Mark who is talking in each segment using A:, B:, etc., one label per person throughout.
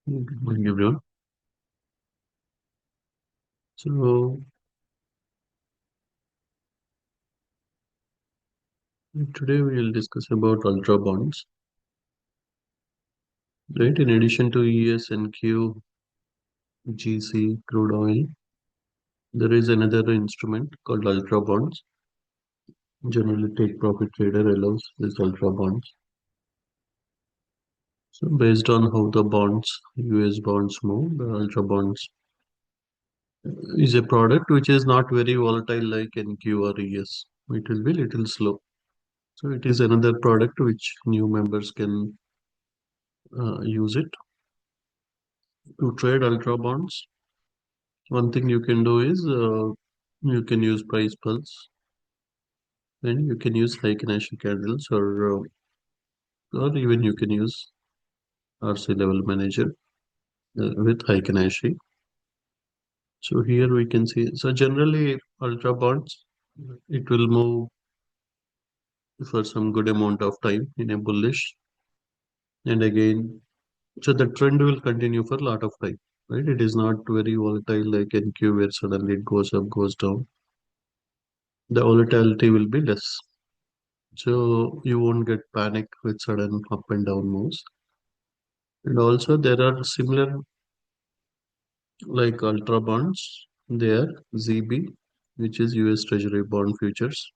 A: Good morning, everyone. So today we will discuss about ultra bonds. Right, in addition to ES, NQ, GC, crude oil, there is another instrument called ultra bonds. Generally, take profit trader allows these ultra bonds. So based on how the bonds, US bonds move, the ultra bonds is a product which is not very volatile like NQ or ES. It will be little slow. So it is another product which new members can use it to trade ultra bonds. One thing you can do is you can use price pulse and you can use high Kanashi candles or even you can use RC level manager with high Kanashi. So here we can see, so generally ultra bonds, it will move for some good amount of time in a bullish and again, so the trend will continue for a lot of time, right? It is not very volatile like NQ where suddenly it goes up, goes down. The volatility will be less. So you won't get panic with sudden up and down moves. And also there are similar like ultra bonds there, ZB, which is US Treasury bond futures.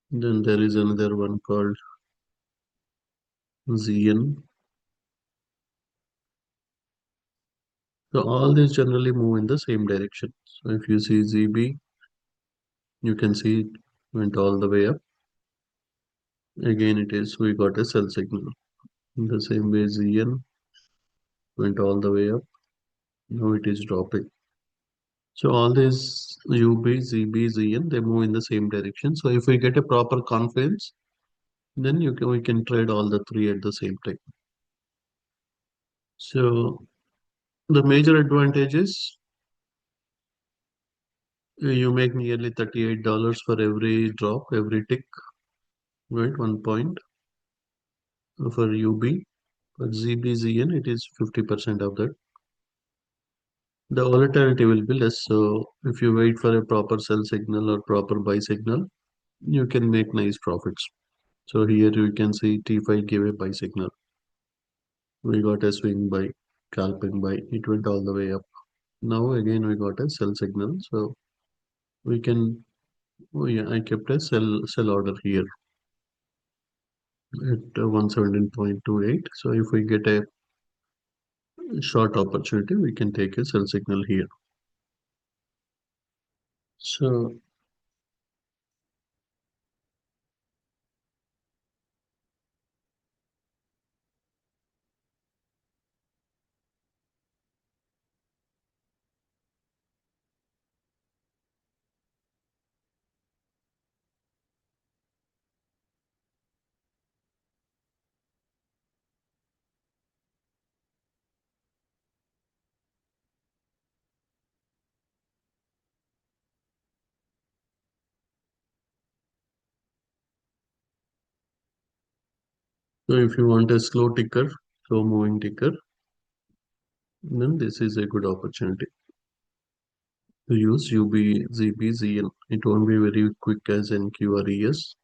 A: Then there is another one called ZN. So all these generally move in the same direction. So if you see ZB, you can see it went all the way up. Again, it is we got a sell signal. In the same way, ZN went all the way up. Now it is dropping. So all these UB, ZB, ZN, they move in the same direction. So if we get a proper confidence, then we can trade all the three at the same time. So the major advantage is you make nearly $38 for every drop, every tick, right? 1 point for UB. For ZB, ZN, it is 50% of that. The volatility will be less. So if you wait for a proper sell signal or proper buy signal, you can make nice profits. So here you can see T5 gave a buy signal. We got a swing buy, scalping buy. It went all the way up. Now again we got a sell signal. So we can, oh yeah, I kept a sell order here at 117.28. So if we get a short opportunity, we can take a sell signal here. So So if you want a slow ticker, slow moving ticker, then this is a good opportunity to use UB, ZB, ZN. It won't be very quick as NQ or ES,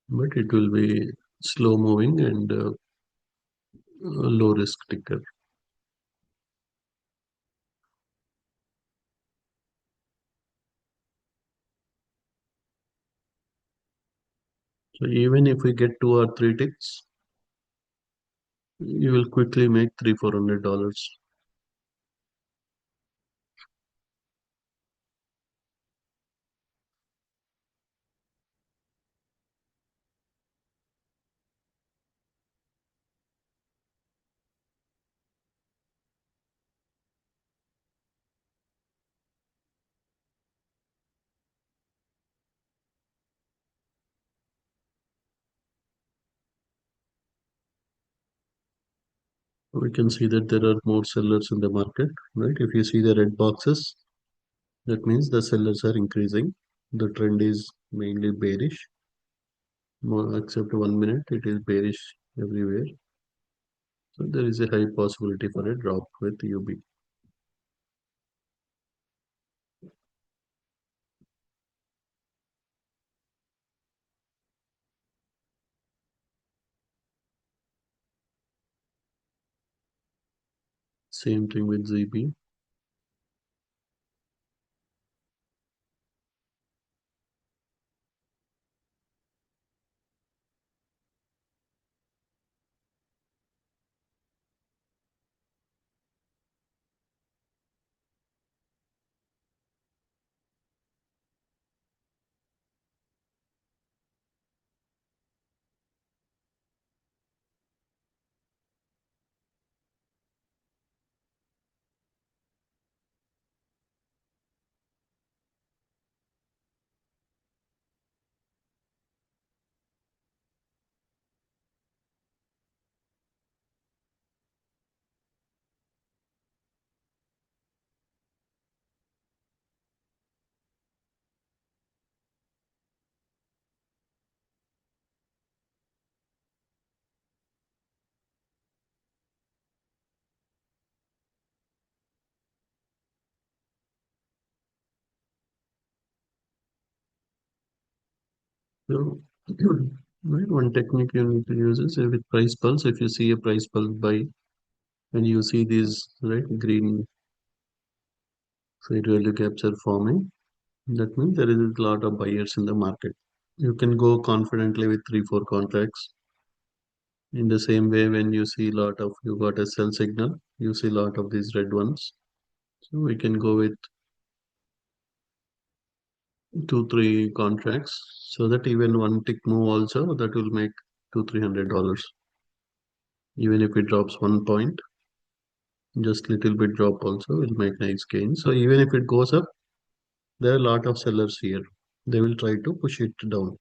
A: but it will be slow moving and low risk ticker. So even if we get two or three ticks, you will quickly make $300-400. We can see that there are more sellers in the market, right? If you see the red boxes, that means the sellers are increasing. The trend is mainly bearish, more except 1 minute, it is bearish everywhere. So there is a high possibility for a drop with UB. Same thing with ZB. So right, one technique you need to use is with price pulse. If you see a price pulse buy and you see these right green fair value gaps are forming, that means there is a lot of buyers in the market. You can go confidently with three, four contracts. In the same way, when you see lot of you got a sell signal, you see lot of these red ones. So we can go with two, three contracts so that even one tick move also that will make $200-300. Even if it drops 1 point, just little bit drop also will make nice gain. So even if it goes up, there are a lot of sellers here. They will try to push it down.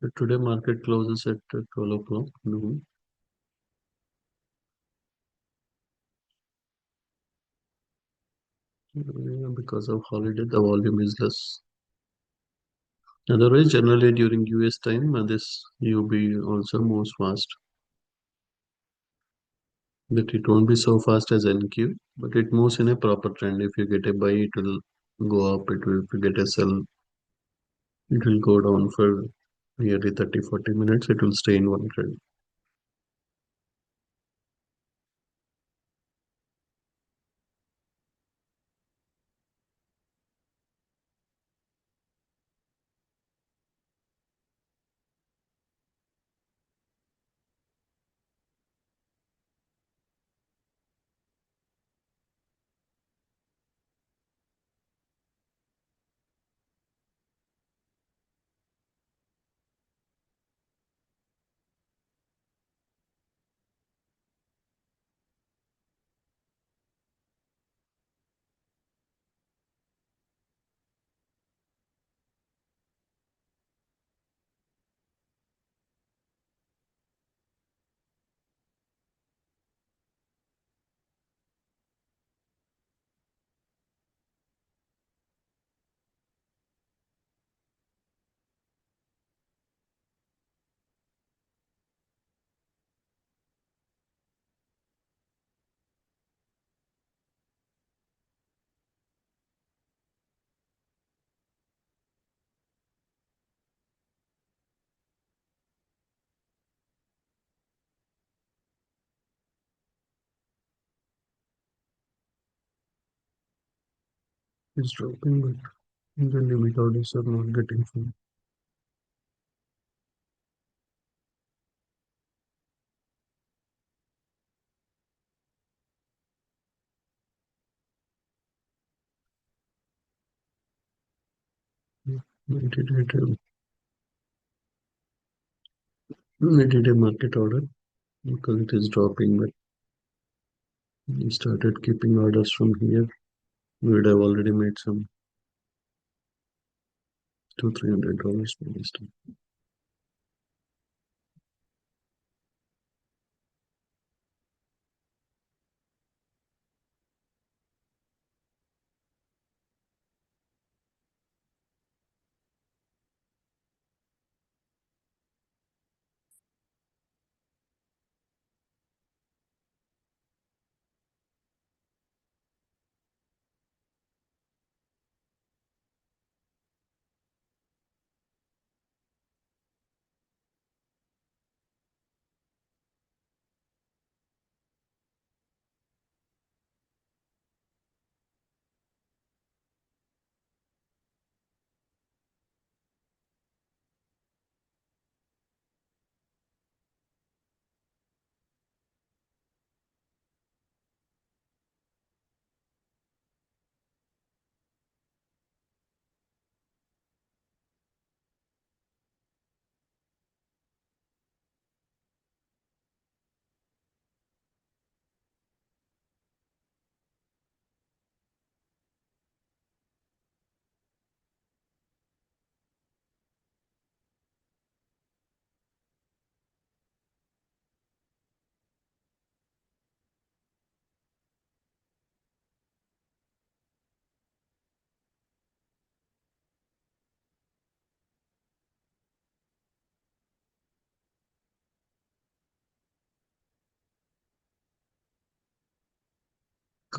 A: But today market closes at 12 o'clock noon. Because of holiday, the volume is less. Otherwise, generally during US time, this UB also moves fast. But it won't be so fast as NQ, but it moves in a proper trend. If you get a buy, it will go up. It will, if you get a sell, it will go down for nearly 30-40 minutes. It will stay in one trend. It's dropping, but the limit orders are not getting full. I did a market order because it is dropping, but we started keeping orders from here. We would have already made some $200-300 for this time.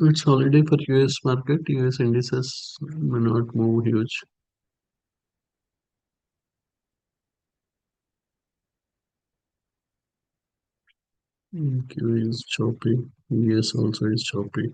A: It's holiday for US market. US indices may not move huge. Q is choppy. US also is choppy.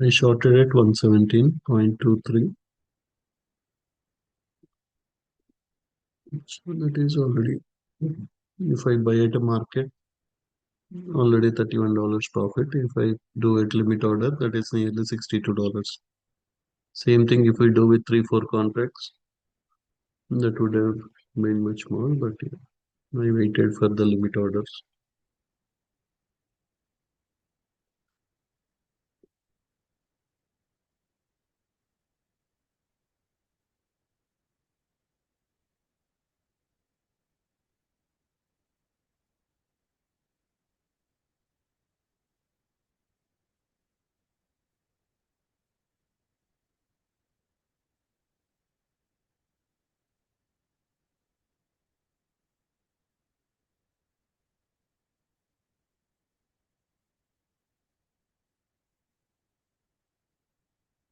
A: I shorted at 117.23. So that is already, if I buy at a market, already $31 profit. If I do at limit order, that is nearly $62. Same thing if we do with 3, 4 contracts, that would have been much more, but yeah, I waited for the limit orders.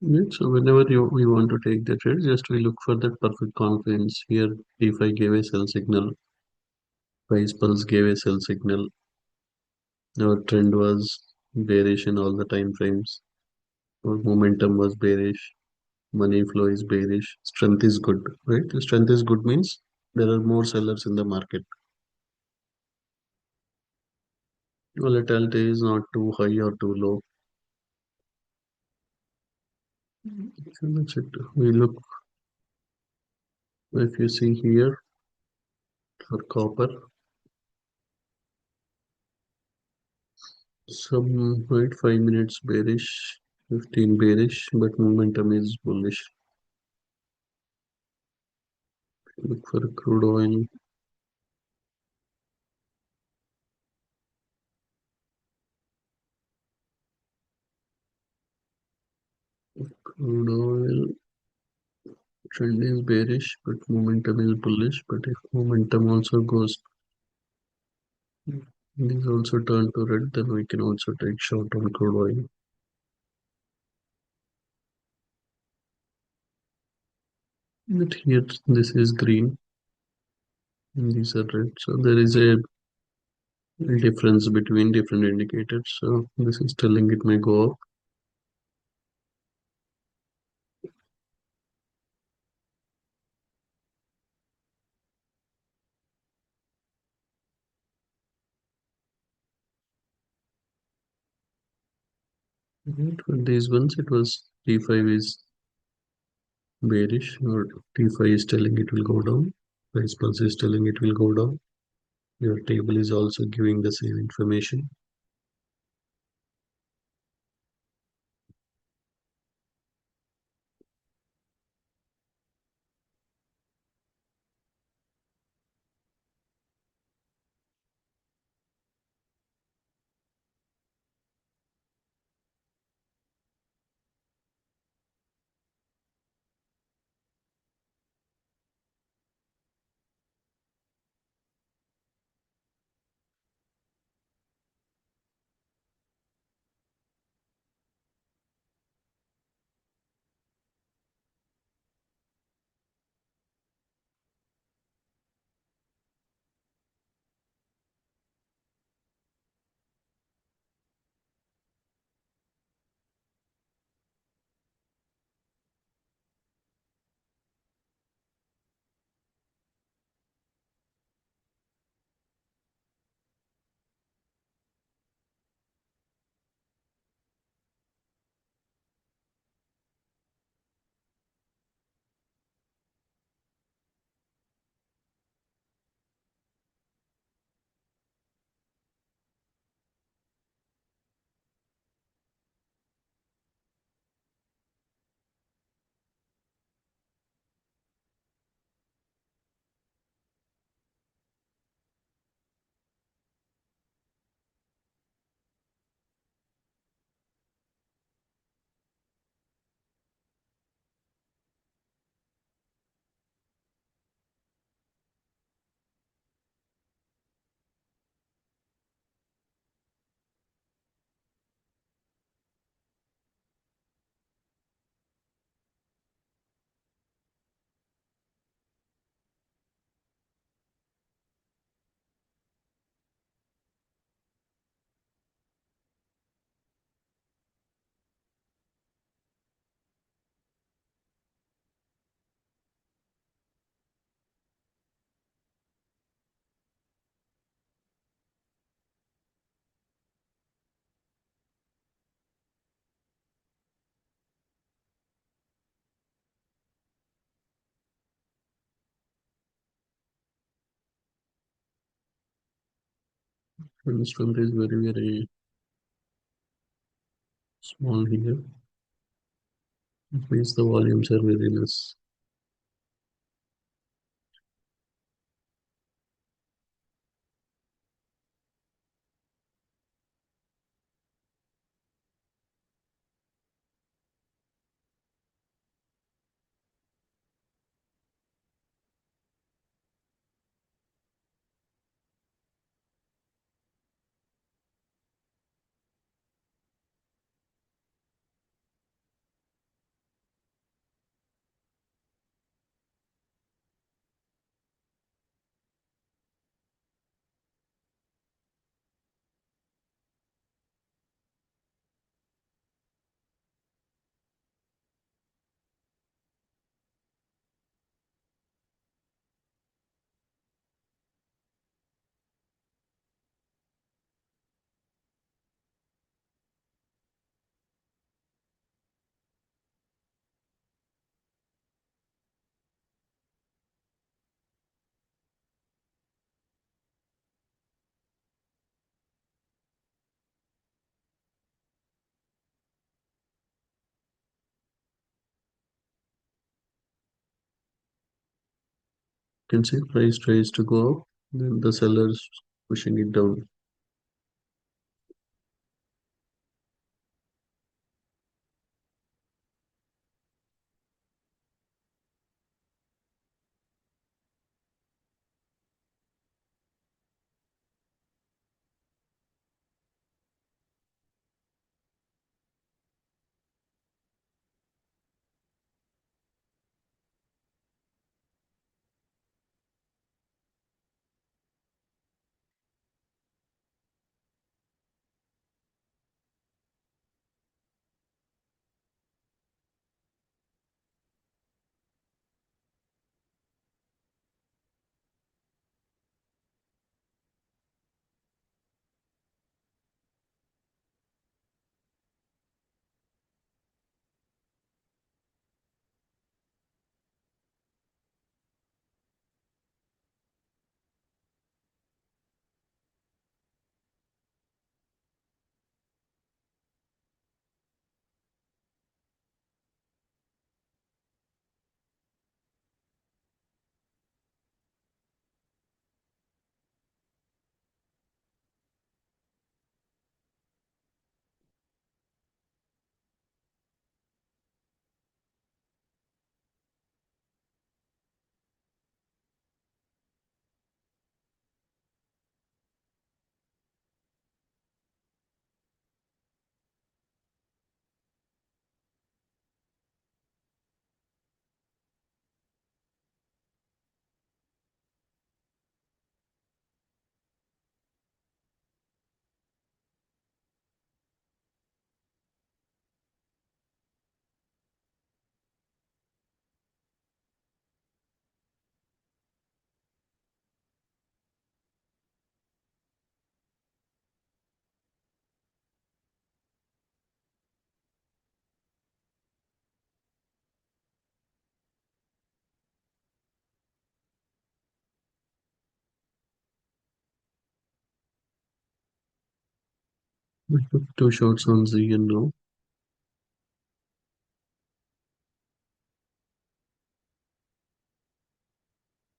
A: Yeah, so whenever we want to take the trade, just we look for that perfect confluence. Here, if I gave a sell signal, price pulse gave a sell signal, our trend was bearish in all the time frames, our momentum was bearish, money flow is bearish, strength is good, right? Strength is good means there are more sellers in the market. Volatility is not too high or too low. So that's it. We look, if you see here for copper, some right 5 minutes bearish, 15 bearish, but momentum is bullish. Look for crude oil. Crude oil trend is bearish, but momentum is bullish. But if momentum also goes, these also turn to red, then we can also take short on crude oil. But here this is green and these are red. So there is a difference between different indicators. So this is telling it may go up. Right. For these ones, it was T5 is bearish or T5 is telling it will go down. Price pulse is telling it will go down. Your table is also giving the same information. And strength is very, very small here. It means the volumes are very less. You can see price tries to go up, then the sellers pushing it down. I took two shots on Z and now.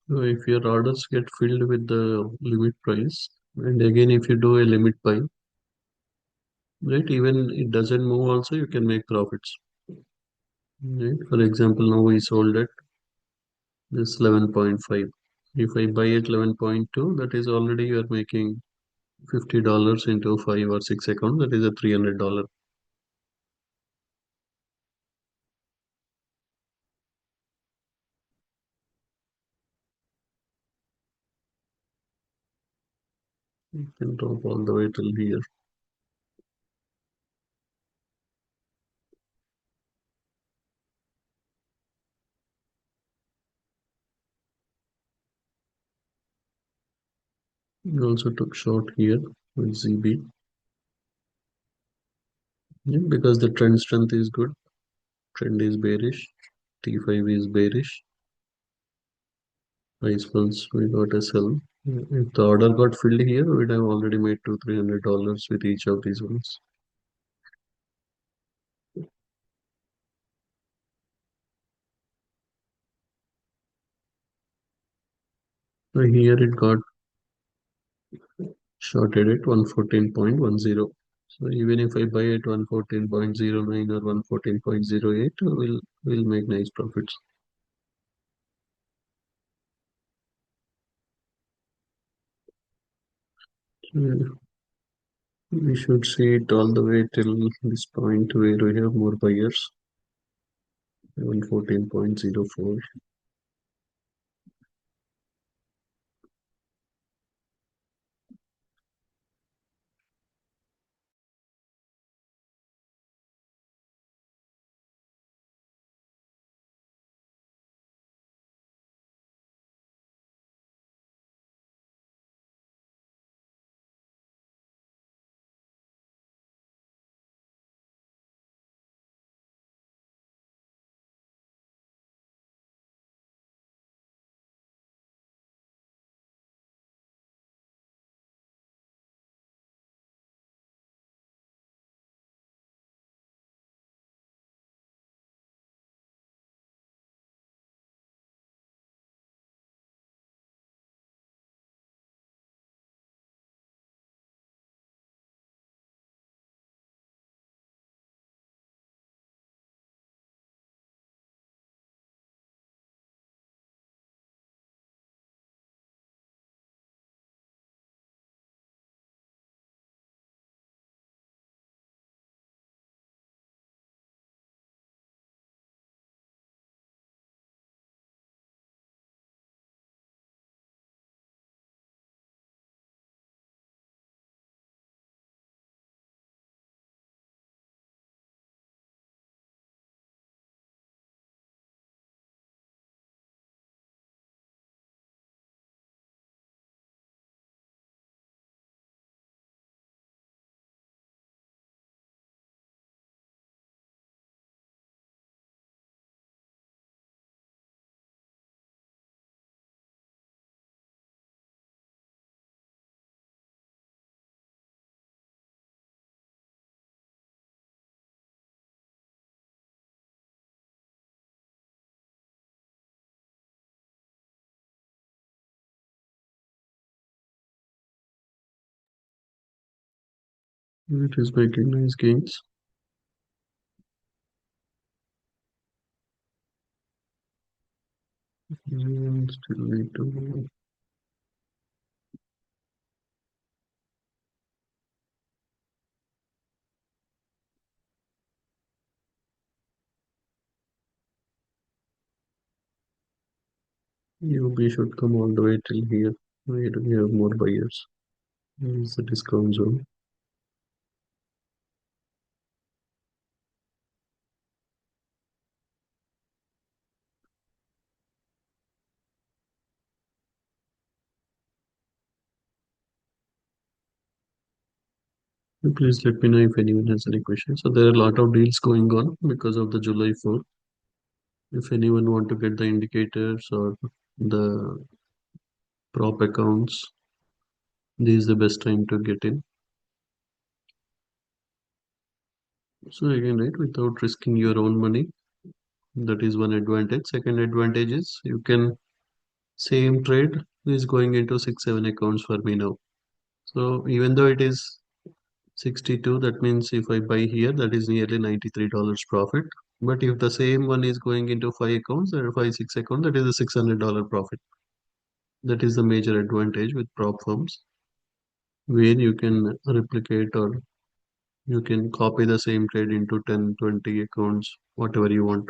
A: So if your orders get filled with the limit price, and again if you do a limit buy, right, even it doesn't move also, you can make profits. Right? For example, now we sold at this 11.5. If I buy at 11.2, that is already you are making $50 into 5 or 6 accounts, that is a $300. You can drop all the way till here. You also took short here with ZB. Yeah, because the trend strength is good. Trend is bearish. T5 is bearish. Price pulse we got a sell. If the order got filled here, we'd have already made $200-300 with each of these ones. So here it got shorted at 114.10. So even if I buy at 114.09 or 114.08, we'll make nice profits. So we should see it all the way till this point where we have more buyers. 114.04. It is making nice gains. And still need to. UB should come all the way till here, where we have more buyers. Here is the discount zone. Please let me know if anyone has any questions. So there are a lot of deals going on because of the July 4th. If anyone want to get the indicators or the prop accounts, this is the best time to get in. So again, right, without risking your own money, that is one advantage. Second advantage is you can same trade is going into 6 7 accounts for me now. So even though it is 62, that means if I buy here, that is nearly $93 profit. But if the same one is going into 5 accounts or 5 6 accounts, that is a $600 profit. That is the major advantage with prop firms, where you can replicate or you can copy the same trade into 10 20 accounts, whatever you want.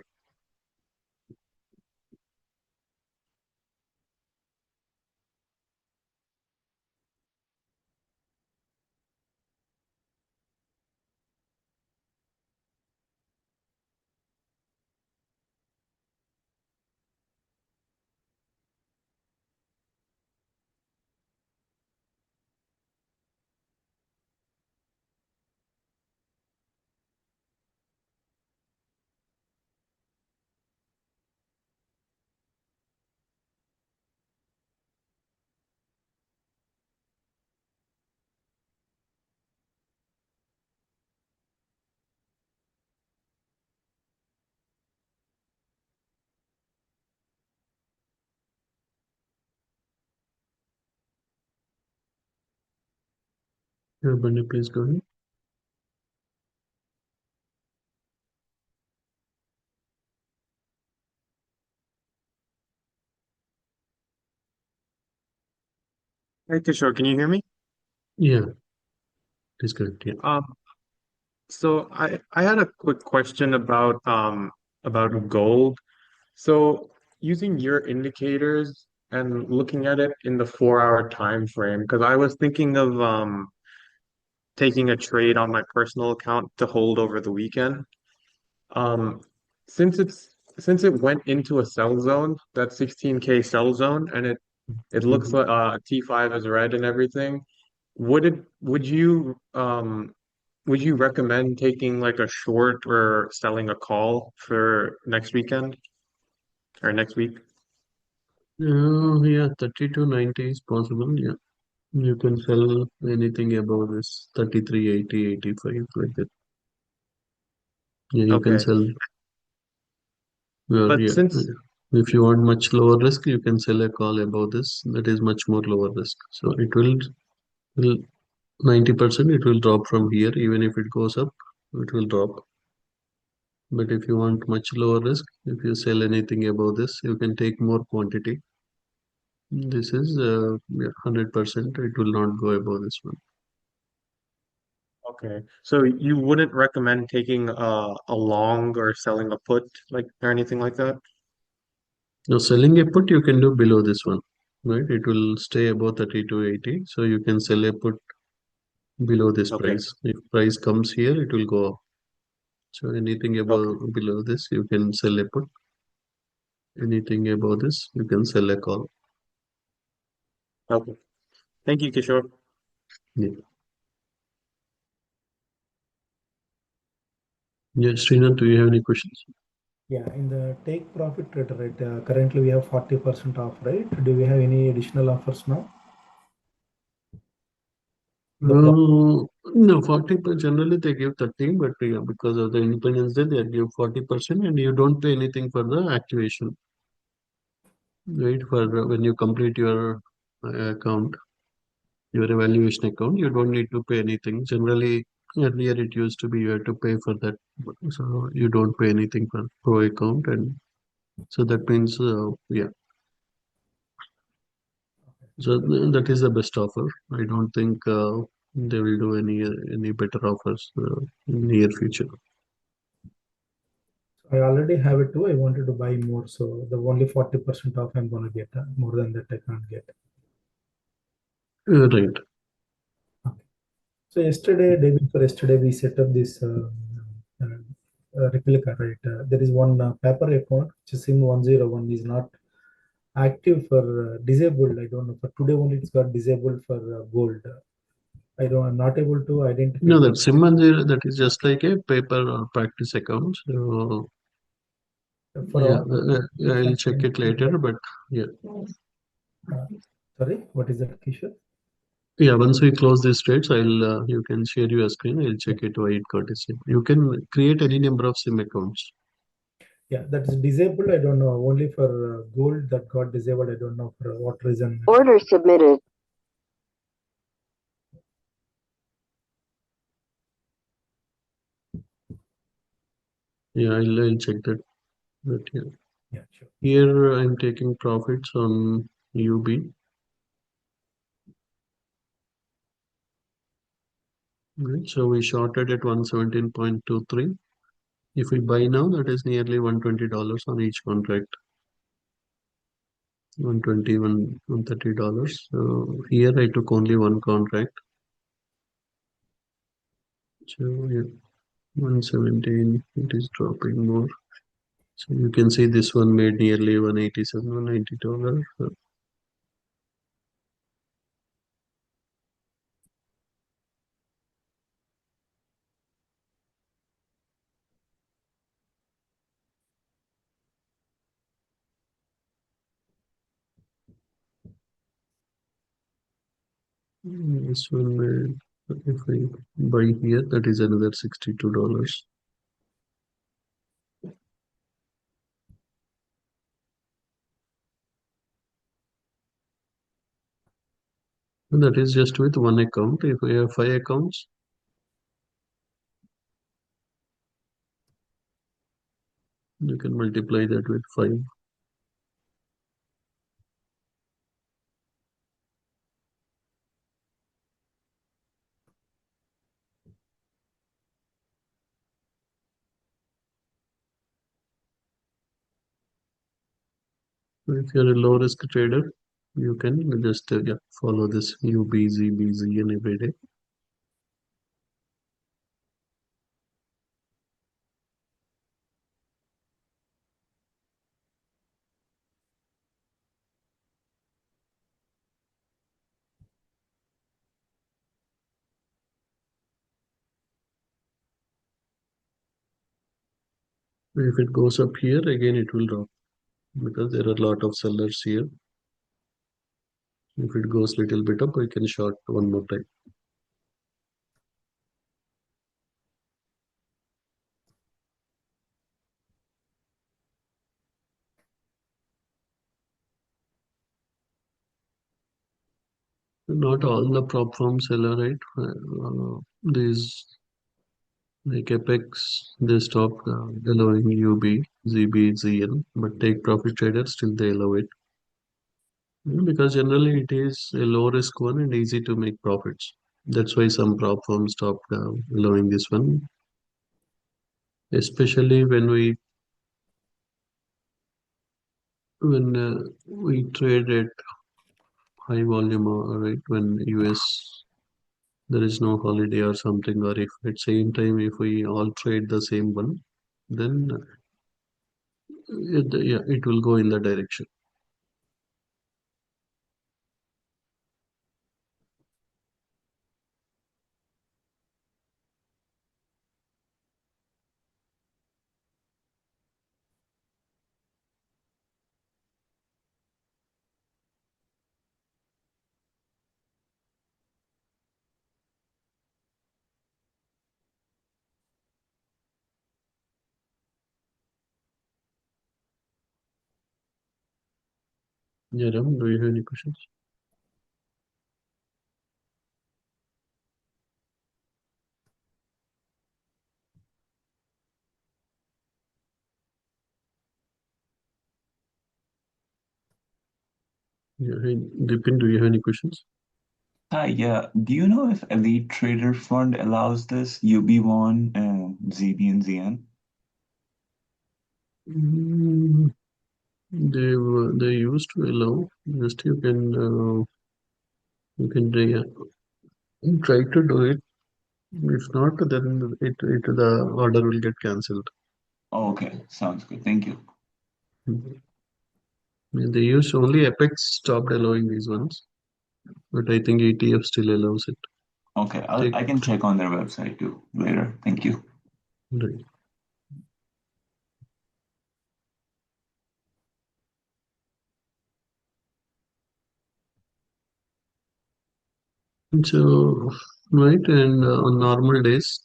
A: Yeah, Bunny, please go ahead.
B: Hey Kishore, can you hear me?
A: Yeah, please go ahead. Yeah.
B: Um, so I had a quick question about gold. So using your indicators and looking at it in the 4 hour time frame, because I was thinking of taking a trade on my personal account to hold over the weekend. Um, since it went into a sell zone, that 16K sell zone, and it looks
A: Mhm.
B: like T5 is red and everything. Would you recommend taking like a short or selling a call for next weekend or next week?
A: Yeah, 30 to 90 is possible. Yeah. You can sell anything above this 33, 80, 85 like that. Yeah, you can
B: Okay.
A: sell. Or
B: But
A: yeah,
B: since
A: if you want much lower risk, you can sell a call above this. That is much more lower risk. So will 90% it will drop from here. Even if it goes up, it will drop. But if you want much lower risk, if you sell anything above this, you can take more quantity. This is yeah, 100%. It will not go above this one.
B: okay, so you wouldn't recommend taking a long or selling a put like or anything like that?
A: Now, selling a put you can do below this one, right? It will stay above 30 to 80. So you can sell a put below this
B: Okay.
A: price. If price comes here, it will go up. So anything
B: Okay.
A: above below this, you can sell a put. Anything above this, you can sell a call.
B: Okay. Thank you, Kishore.
A: Yeah. Yeah, Srinath, do you have any questions?
C: Yeah, in the take profit trader, right? Currently we have 40% off, right? Do we have any additional offers now? The pro
A: No, 40%. Generally, they give 30, but yeah, because of the Independence Day, they give 40%, and you don't pay anything for the activation, right? For when you complete your account, your evaluation account, you don't need to pay anything. Generally, earlier it used to be you had to pay for that, so you don't pay anything for pro account, and so that means yeah. So that is the best offer. I don't think they will do any better offers in near future.
C: I already have it too. I wanted to buy more, so the only 40% off I'm gonna get. More than that, I can't get.
A: Right.
C: Okay. So yesterday, day before yesterday, we set up this replica, right? There is one paper account, which is SIM 101, is not active for disabled. I don't know. For today only, it's got disabled for gold. I don't. I'm not able to identify
A: No,
C: the
A: that Simanjir, that is just like a paper or practice account. So
C: for
A: yeah,
C: all.
A: I'll check it later. But yeah,
C: Uh, sorry, what is that, Kishore?
A: yeah. Once we close these trades, I'll you can share your screen. I'll
C: Yeah,
A: check it why it got disabled. You can create any number of SIM accounts.
C: yeah, that is disabled. I don't know. Only for gold that got disabled. I don't know for what reason.
A: Order submitted. Yeah, I'll check that. But yeah,
C: Yeah, sure.
A: here I'm taking profits on UB. Right, so we shorted at 117.23. If we buy now, that is nearly $120 on each contract. 121, $130. So here I took only one contract. So yeah, 117, it is dropping more. So you can see this one made nearly 187, $190. So this one made, if I buy here, that is another $62. And that is just with one account. If we have 5 accounts, you can multiply that with 5. So if you're a low risk trader, you can just yeah, follow this UBZ, BZN every day. If it goes up here, again it will drop because there are a lot of sellers here. If it goes little bit up, I can short one more time. Not all the prop firms sell, right? These like Apex, they stopped allowing UB, ZB, ZN, but take profit traders still they allow it. Because generally it is a low risk one and easy to make profits. That's why some prop firms stopped allowing this one, especially when we trade at high volume, right? When US there is no holiday or something, or if at same time if we all trade the same one, then yeah, it will go in the direction. Yeah, Ram, do you have any questions? Yeah, hey, Dipin, do you have any questions?
D: Hi, yeah. Do you know if Elite Trader Fund allows this UB1 and ZB and ZN?
A: Mm, they used to allow. Just you can try to do it. If not, then it the order will get cancelled.
D: Oh, okay, sounds good. Thank you.
A: Mhm. They used only Apex stopped allowing these ones, but I think ETF still allows it.
D: Okay,
A: Take
D: I can check on their website too later. Thank you.
A: right. So right, and on normal days,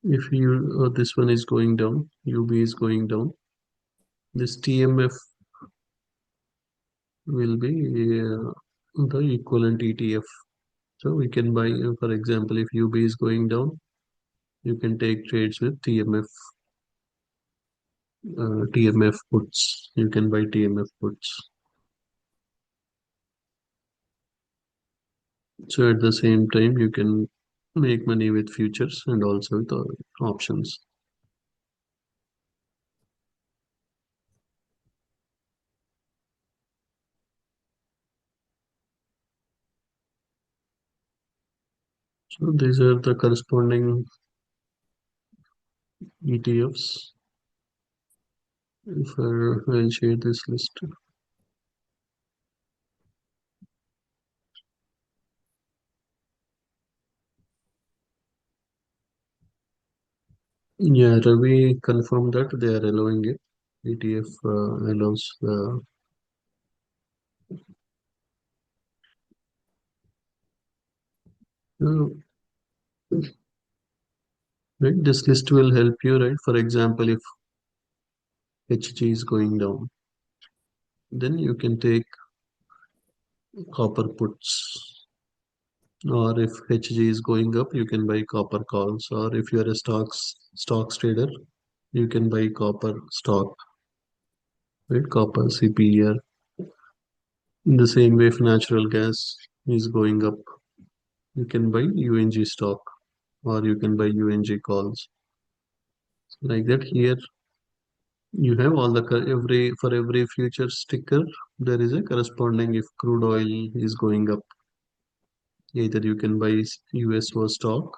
A: if you this one is going down, UB is going down, this TMF will be the equivalent ETF. So we can buy, for example, if UB is going down, you can take trades with TMF puts. You can buy TMF puts. So at the same time, you can make money with futures and also with options. So these are the corresponding ETFs. If I'll share this list. Yeah, Ravi confirmed that they are allowing it. ETF allows uh, right. This list will help you, right? For example, if HG is going down, then you can take copper puts. Or if HG is going up, you can buy copper calls. Or if you are a stocks trader, you can buy copper stock, right? Copper CPER. In the same way, if natural gas is going up, you can buy UNG stock or you can buy UNG calls. Like that, here you have all the every for every future sticker, there is a corresponding if crude oil is going up. Either you can buy USO stock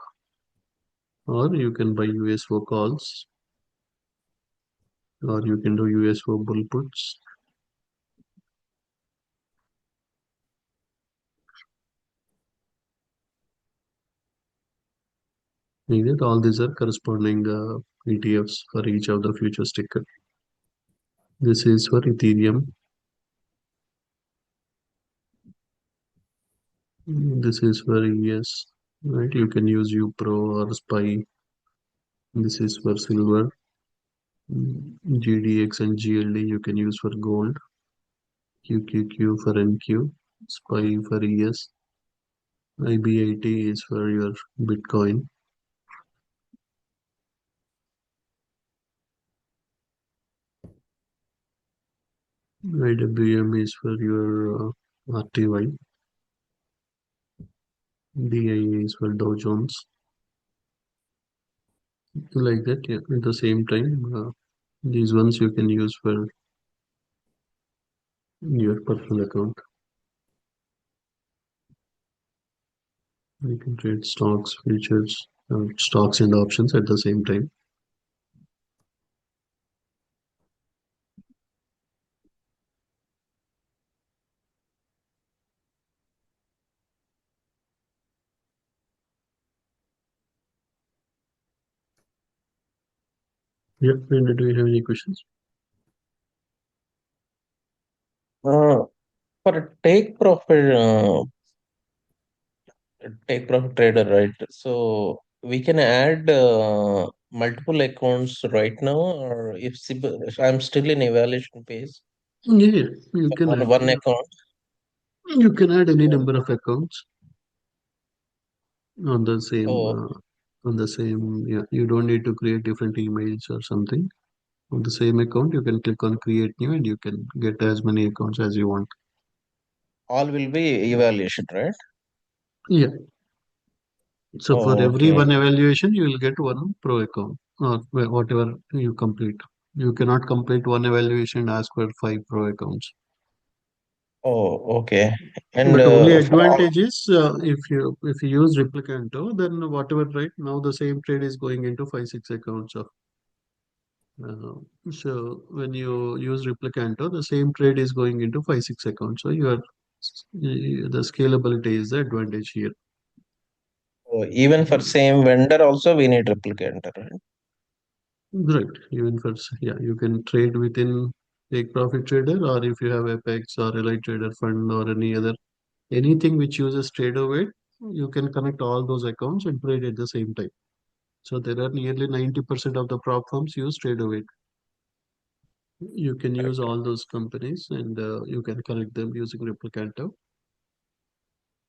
A: or you can buy USO calls or you can do USO bull puts. Like that, all these are corresponding ETFs for each of the future sticker. This is for Ethereum. This is for ES, right? You can use UPRO or SPY. This is for silver. GDX and GLD you can use for gold. QQQ for NQ. SPY for ES. IBIT is for your Bitcoin. IWM is for your RTY. DIA is for Dow Jones. Like that, yeah. At the same time, these ones you can use for your personal account. You can trade stocks, futures, stocks and options at the same time. Yeah, and do you have any questions?
E: Uh, for a take profit trader, right? So we can add multiple accounts right now, or if I'm still in evaluation phase,
A: Yeah, you
E: so
A: can
E: on
A: add.
E: one account.
A: You can add any
E: Oh,
A: number of accounts on the same.
E: oh,
A: On the same. Yeah, you don't need to create different emails or something. On the same account, you can click on create new, and you can get as many accounts as you want.
E: all will be evaluation, right?
A: Yeah. So for
E: Oh,
A: every
E: okay.
A: one evaluation, you will get one pro account or whatever you complete. You cannot complete one evaluation and ask for 5 pro accounts.
E: Oh, okay. And
A: But only
E: for all,
A: advantage is if you use replicanto, then whatever right now the same trade is going into 5 6 accounts of. Uh, so when you use replicanto, the same trade is going into 5 6 accounts. So the scalability is the advantage here.
E: oh, even for same vendor also we need replicator, right?
A: Right. Even for yeah, you can trade within Take Profit Trader, or if you have Apex or Elite Trader Fund or any other anything which uses trader weight, you can connect all those accounts and trade at the same time. So there are nearly 90% of the prop firms use trader weight. You can use
E: Correct.
A: all those companies and you can connect them using Replicanto.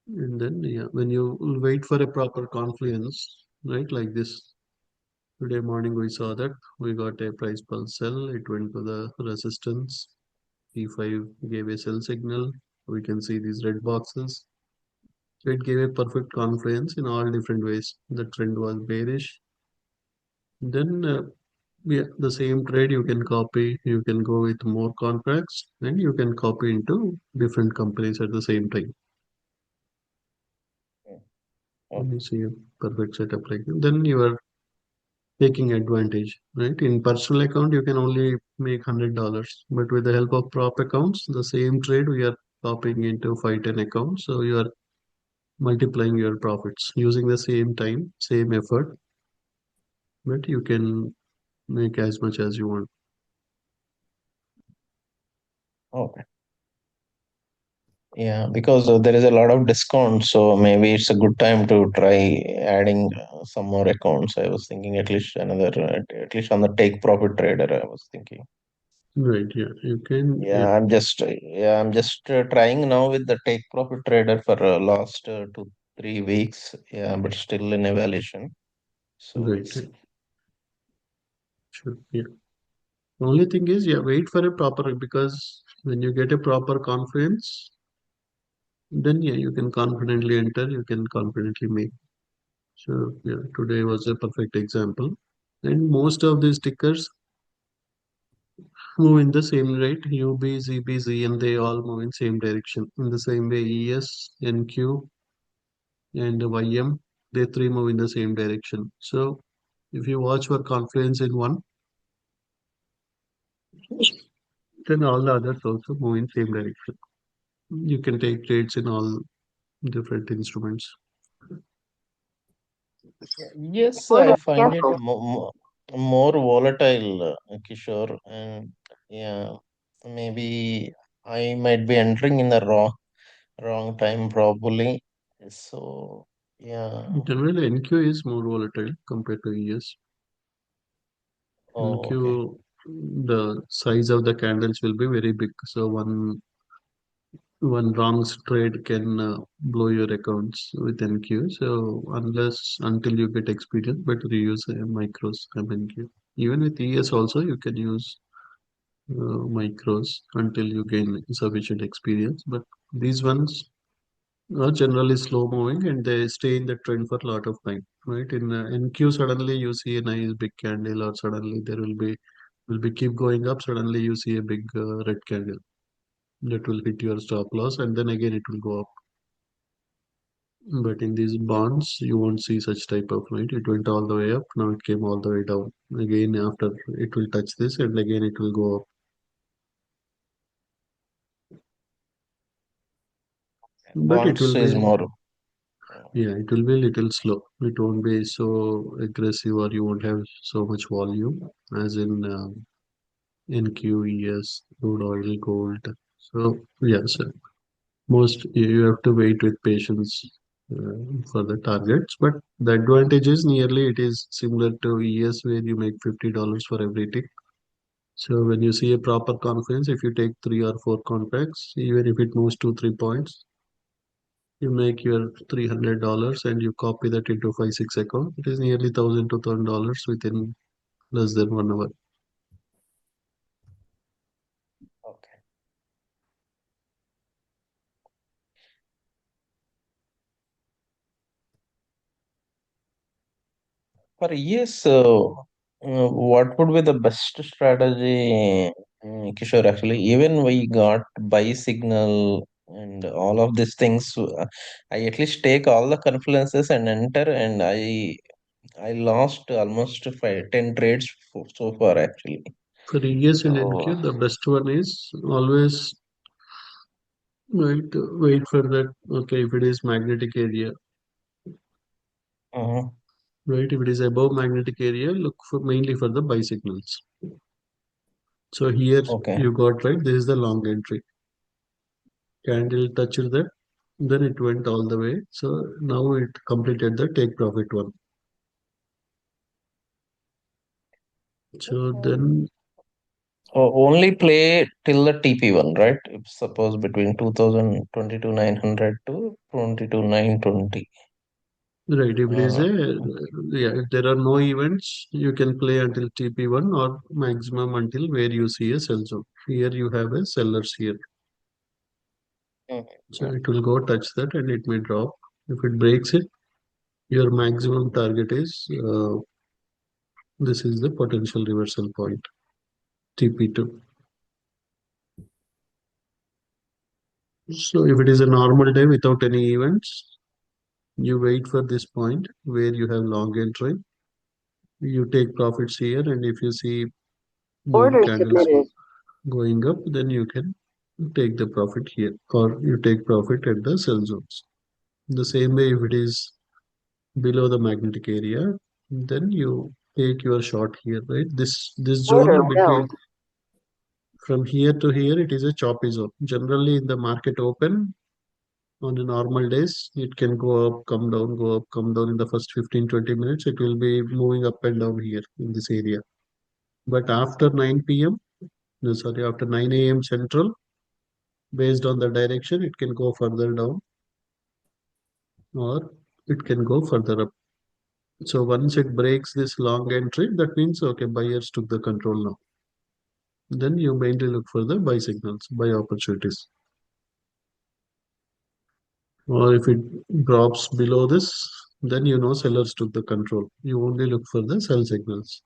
A: And then yeah, when you wait for a proper confluence, right, like this. Today morning we saw that we got a price pulse sell. It went to the resistance. T5 gave a sell signal. We can see these red boxes. So it gave a perfect confluence in all different ways. The trend was bearish. Then yeah, the same trade you can copy. You can go with more contracts and you can copy into different companies at the same time.
E: Oh,
A: You see a perfect setup like that. Then you are taking advantage, right? In personal account, you can only make $100, but with the help of prop accounts, the same trade we are copying into 5 10 accounts. So you are multiplying your profits using the same time, same effort, but you can make as much as you want.
E: okay. Yeah, because there is a lot of discount, so maybe it's a good time to try adding some more accounts. I was thinking at least another, at least on the take profit trader, I was thinking.
A: Right, yeah, you can, yeah,
E: I'm just trying now with the take profit trader for last 2 3 weeks. Yeah, but still in evaluation. So we'll
A: right,
E: see.
A: sure, yeah. Only thing is, yeah, wait for a proper, because when you get a proper confidence, then yeah, you can confidently enter, you can confidently make. So yeah, today was a perfect example. And most of these tickers move in the same rate, UB, ZB, ZN, they all move in same direction. In the same way, ES, NQ, and YM, they three move in the same direction. So if you watch for confidence in one, then all the others also move in same direction. You can take trades in all different instruments.
E: Yes, I find it more volatile, Kishore, and yeah, maybe I might be entering in the wrong time probably. So yeah.
A: Generally, NQ is more volatile compared to ES.
E: Oh, okay.
A: NQ, the size of the candles will be very big. So one wrong trade can blow your accounts with NQ. So until you get experience, better you use micros and NQ. Even with ES also, you can use micros until you gain sufficient experience. But these ones are generally slow moving and they stay in the trend for a lot of time. Right? In NQ, suddenly you see a nice big candle, or suddenly there will be keep going up. Suddenly you see a big red candle that will hit your stop loss, and then again it will go up. But in these bonds, you won't see such type of, right. It went all the way up, now it came all the way down. Again, after it will touch this, and again it will go up. But it will
E: Bonds is
A: be,
E: more.
A: yeah, it will be a little slow. It won't be so aggressive, or you won't have so much volume as in NQES, crude oil, gold. So, yes, most you have to wait with patience for the targets, but the advantage is nearly it is similar to ES, where you make $50 for every tick. So when you see a proper confidence, if you take 3 or 4 contracts, even if it moves 2 3 points, you make your $300 and you copy that into 5 6 accounts. It is nearly $1,000 to $1,000 within less than 1 hour.
E: Okay. For yes, what would be the best strategy, Kishore? Actually, even we got buy signal and all of these things. I at least take all the confluences and enter, and I lost almost 10 trades so far actually.
A: For ES and
E: So,
A: NQ, the best one is always wait for that. Okay, if it is magnetic area,
E: uh
A: right? If it is above magnetic area, look for mainly for the buy signals. So here
E: okay.
A: you got, right. This is the long entry. Candle touched that, then it went all the way. So now it completed the take profit one. So then,
E: Only play till the TP one, right? If suppose between 2022 900 to 22 920.
A: right, if it is
E: Uh,
A: a, yeah, if there are no events, you can play until TP1 or maximum until where you see a sell zone. Here you have a sellers here.
E: mm,
A: So it will go touch that and it may drop. If it breaks it, your maximum target is this is the potential reversal point, TP2. So if it is a normal day without any events, you wait for this point where you have long entry. You take profits here, and if you see more
F: Order
A: candles
F: submitted.
A: going up, then you can take the profit here, or you take profit at the sell zones. The same way, if it is below the magnetic area, then you take your short here, right? This
F: Order
A: zone between,
F: willed.
A: from here to here, it is a choppy zone. Generally, in the market open, on a normal days, it can go up, come down, go up, come down. In the first 15 20 minutes, it will be moving up and down here in this area. But after 9 p.m., No, sorry, after 9 a.m. Central, based on the direction, it can go further down or it can go further up. So once it breaks this long entry, that means okay, buyers took the control now. Then you mainly look for the buy signals, buy opportunities. Or if it drops below this, then you know sellers took the control. You only look for the sell signals,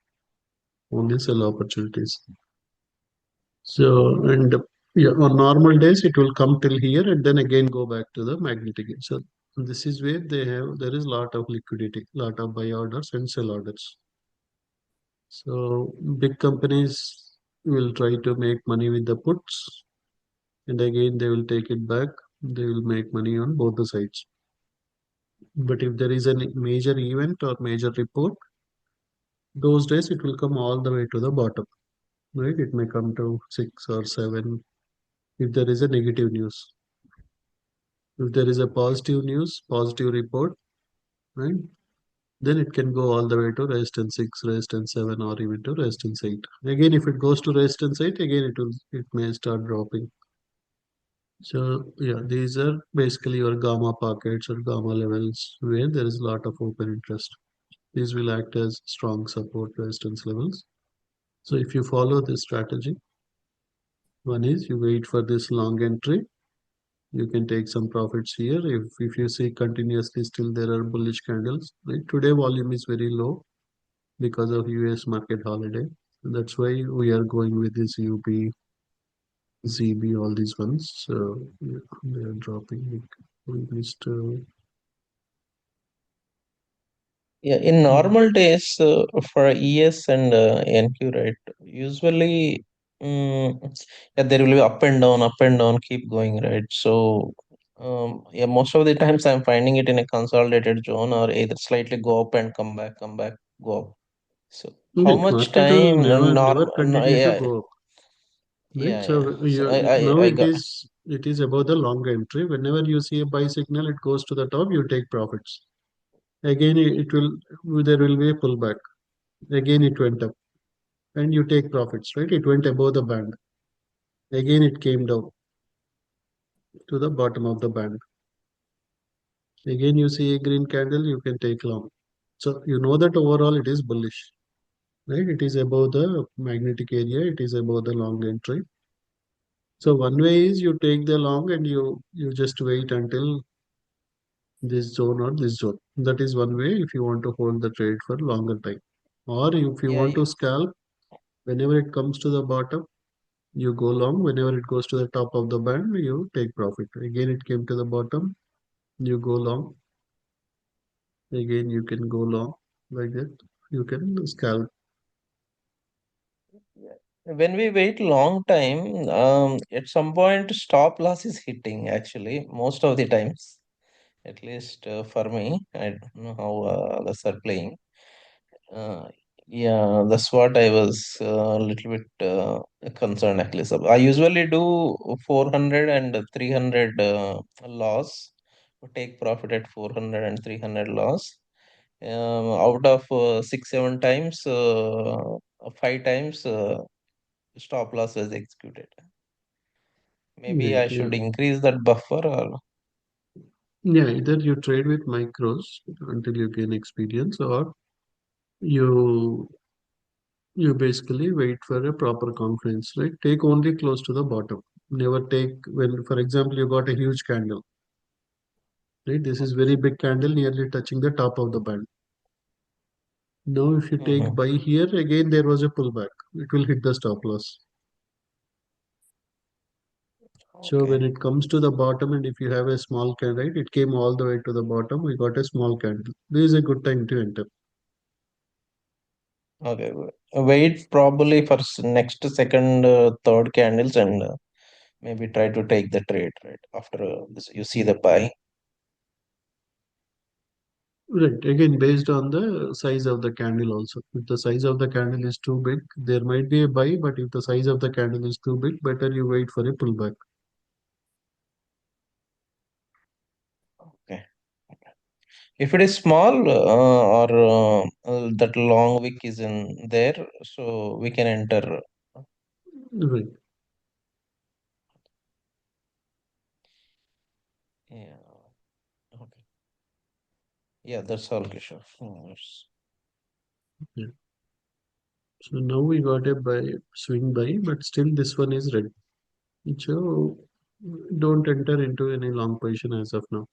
A: only sell opportunities. So, and yeah, on normal days, it will come till here and then again go back to the magnetic. So this is where there is lot of liquidity, lot of buy orders and sell orders. So big companies will try to make money with the puts and again they will take it back. They will make money on both the sides. But if there is a major event or major report, those days it will come all the way to the bottom, right? It may come to 6 or 7 if there is a negative news. If there is a positive news, positive report, right? Then it can go all the way to resistance 6, resistance 7, or even to resistance 8. Again, if it goes to resistance 8, again it may start dropping. So yeah, these are basically your gamma pockets or gamma levels where there is a lot of open interest. These will act as strong support resistance levels. So if you follow this strategy, one is you wait for this long entry. You can take some profits here. If you see continuously still there are bullish candles. Right? Today volume is very low because of US market holiday. That's why we are going with this UP, ZB, all these ones. So yeah, they are dropping. We missed.
E: Yeah, in normal days, for ES and NQ, right? Usually, yeah, there will be up and down, keep going, right? So, yeah, most of the times I'm finding it in a consolidated zone or either slightly go up and come back, go up. So, how
A: Right,
E: much
A: market will
E: time?
A: never
E: No,
A: continue to
E: yeah,
A: go up. Right.
E: yeah, yeah.
A: So
E: So
A: now
E: I got,
A: it is about the long entry. Whenever you see a buy signal, it goes to the top. You take profits. Again, it will there will be a pullback. Again, it went up, and you take profits. Right. It went above the band. Again, it came down to the bottom of the band. Again, you see a green candle. You can take long. So you know that overall it is bullish. Right. It is above the magnetic area. It is above the long entry. So one way is you take the long and you just wait until this zone or this zone. That is one way if you want to hold the trade for longer time. Or if you
E: yeah,
A: want to scalp, whenever it comes to the bottom, you go long. Whenever it goes to the top of the band, you take profit. Again, it came to the bottom, you go long. Again, you can go long like that. You can scalp.
E: yeah. When we wait long time, at some point stop loss is hitting actually most of the times. At least for me, I don't know how others are playing. Uh, yeah, that's what I was a little bit concerned actually. So I usually do 400 and 300 loss, take profit at 400 and 300 loss. Out of 6, 7 times, 5 times stop loss was executed. Maybe
A: Right,
E: I
A: yeah.
E: should increase that buffer or
A: Yeah, either you trade with micros until you gain experience or you you basically wait for a proper confluence, right? Take only close to the bottom. Never take when, for example, you got a huge candle, right? This is very big candle nearly touching the top of the band. Now, if you take
E: Mhm.
A: buy here, again there was a pullback. It will hit the stop loss. So
E: Okay.
A: when it comes to the bottom, and if you have a small candle, right, it came all the way to the bottom. We got a small candle. This is a good time to enter.
E: Okay. Wait probably for next, second, third candles and maybe try to take the trade right after this. You see the buy.
A: Right. Again, based on the size of the candle also. If the size of the candle is too big, there might be a buy, but if the size of the candle is too big, better you wait for a pullback.
E: Okay. If it is small or that long wick is in there, so we can enter.
A: Right.
E: Yeah. Okay. Yeah, that's all, Kishore.
A: Yeah. So now we got a buy swing buy, but still this one is red. So don't enter into any long position as of now.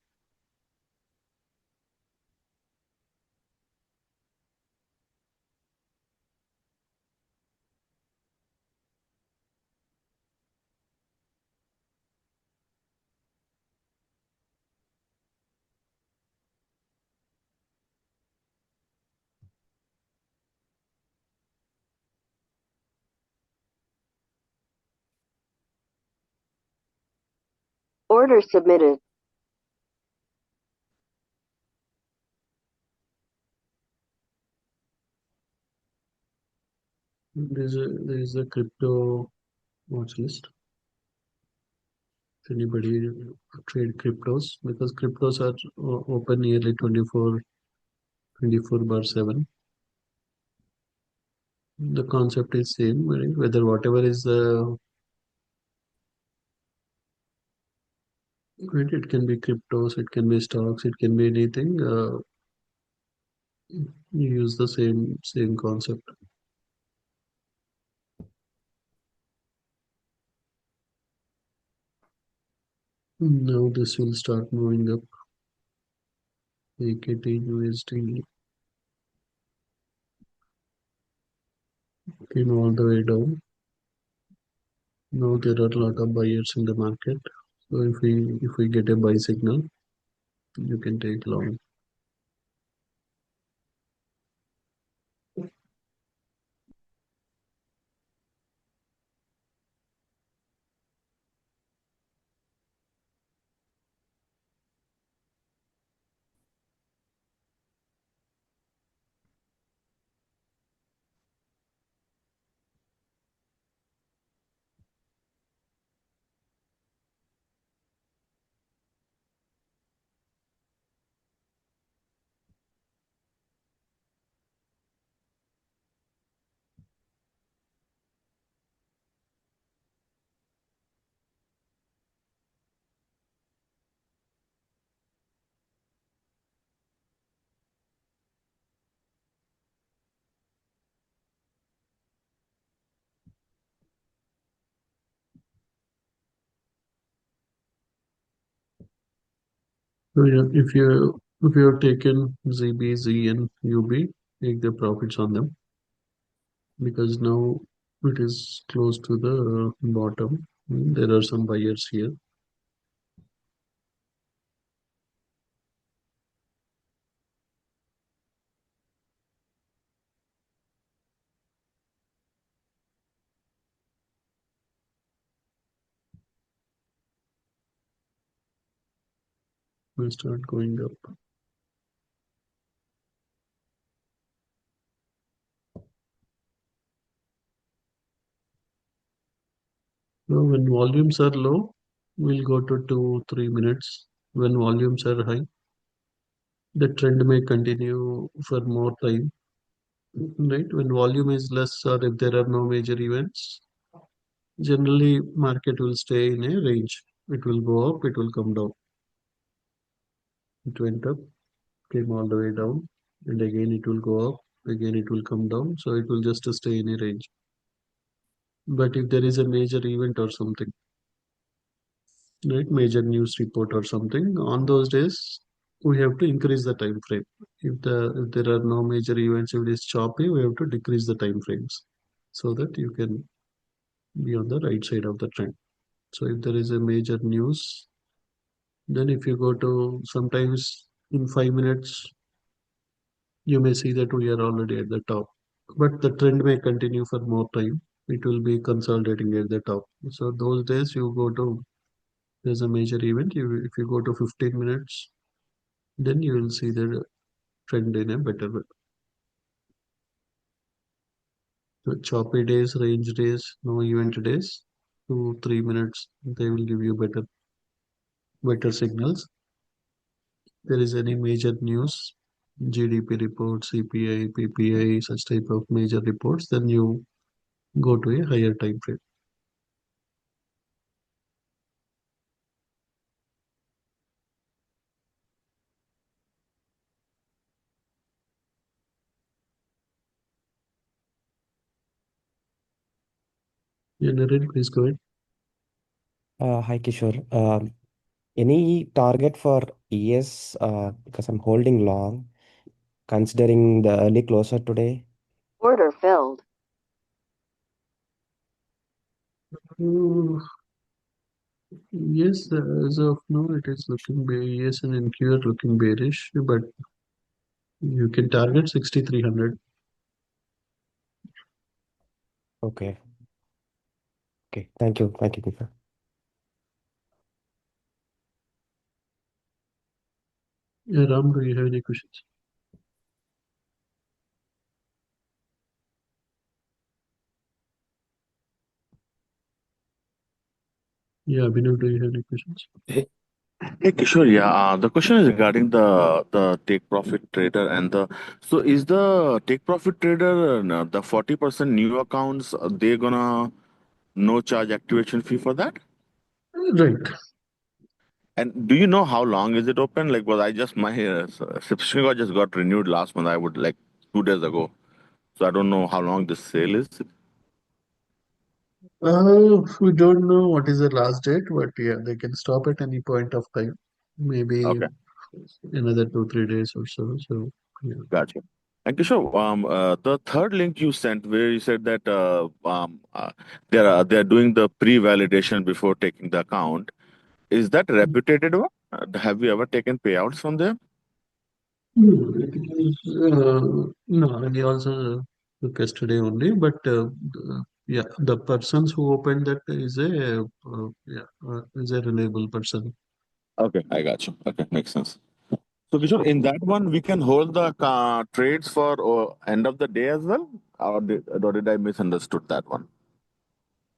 F: Order submitted.
A: There is a crypto watch list. If anybody trade cryptos, because cryptos are open nearly 24/7. The concept is same, right? Whether whatever is the right, it can be cryptos, it can be stocks, it can be anything. You use the same concept. Now this will start moving up. AKT USD came all the way down. Now there are a lot of buyers in the market. So if we get a buy signal, you can take long. So yeah, if you have taken ZB, Z and UB, take the profits on them because now it is close to the bottom. There are some buyers here. Will start going up. Now when volumes are low, we'll go to 2-3 minutes. When volumes are high, the trend may continue for more time. Right? When volume is less or if there are no major events, generally market will stay in a range. It will go up, it will come down. It went up, came all the way down, and again it will go up, again it will come down. So it will just stay in a range. But if there is a major event or something, right, major news report or something, on those days we have to increase the time frame. If there are no major events, if it is choppy, we have to decrease the time frames so that you can be on the right side of the trend. So if there is a major news, then if you go to sometimes in 5 minutes, you may see that we are already at the top. But the trend may continue for more time. It will be consolidating at the top. So those days you go to there's a major event. If you go to 15 minutes, then you will see the trend in a better way. So choppy days, range days, no event days, 2-3 minutes, they will give you better signals. There is any major news, GDP report, CPI, PPI, such type of major reports, then you go to a higher time frame. Yeah, Naren, please go ahead.
F: Hi Kishore. Any target for ES because I'm holding long, considering the early closer today?
G: Order filled.
A: Uh, yes, as of now, it is looking yes, and NQ are looking bearish, but you can target 6,300.
F: Okay. Okay. Thank you. Thank you, Kishore.
A: Yeah, Ram, do you have any questions? Yeah, Abhinav, do you have any questions?
H: Hey, hey Kishore, yeah. The question is regarding the take profit trader and the so is the take profit trader the 40% new accounts they're gonna no charge activation fee for that?
A: Right.
H: And do you know how long is it open? Like, was I just my subscription just got renewed last month? I would like 2 days ago, so I don't know how long this sale is.
A: We don't know what is the last date, but yeah, they can stop at any point of time. Maybe
H: Okay,
A: another 2, 3 days or so. So yeah.
H: gotcha. And Kishore, the third link you sent where you said that they're doing the pre-validation before taking the account. Is that a reputed one? Have you ever taken payouts from them?
A: No, we also took yesterday only, but yeah, the persons who opened that is a reliable person.
H: Okay, I got you. Okay, makes sense. So Kishore, in that one, we can hold the trades for end of the day as well, or did I misunderstood that one?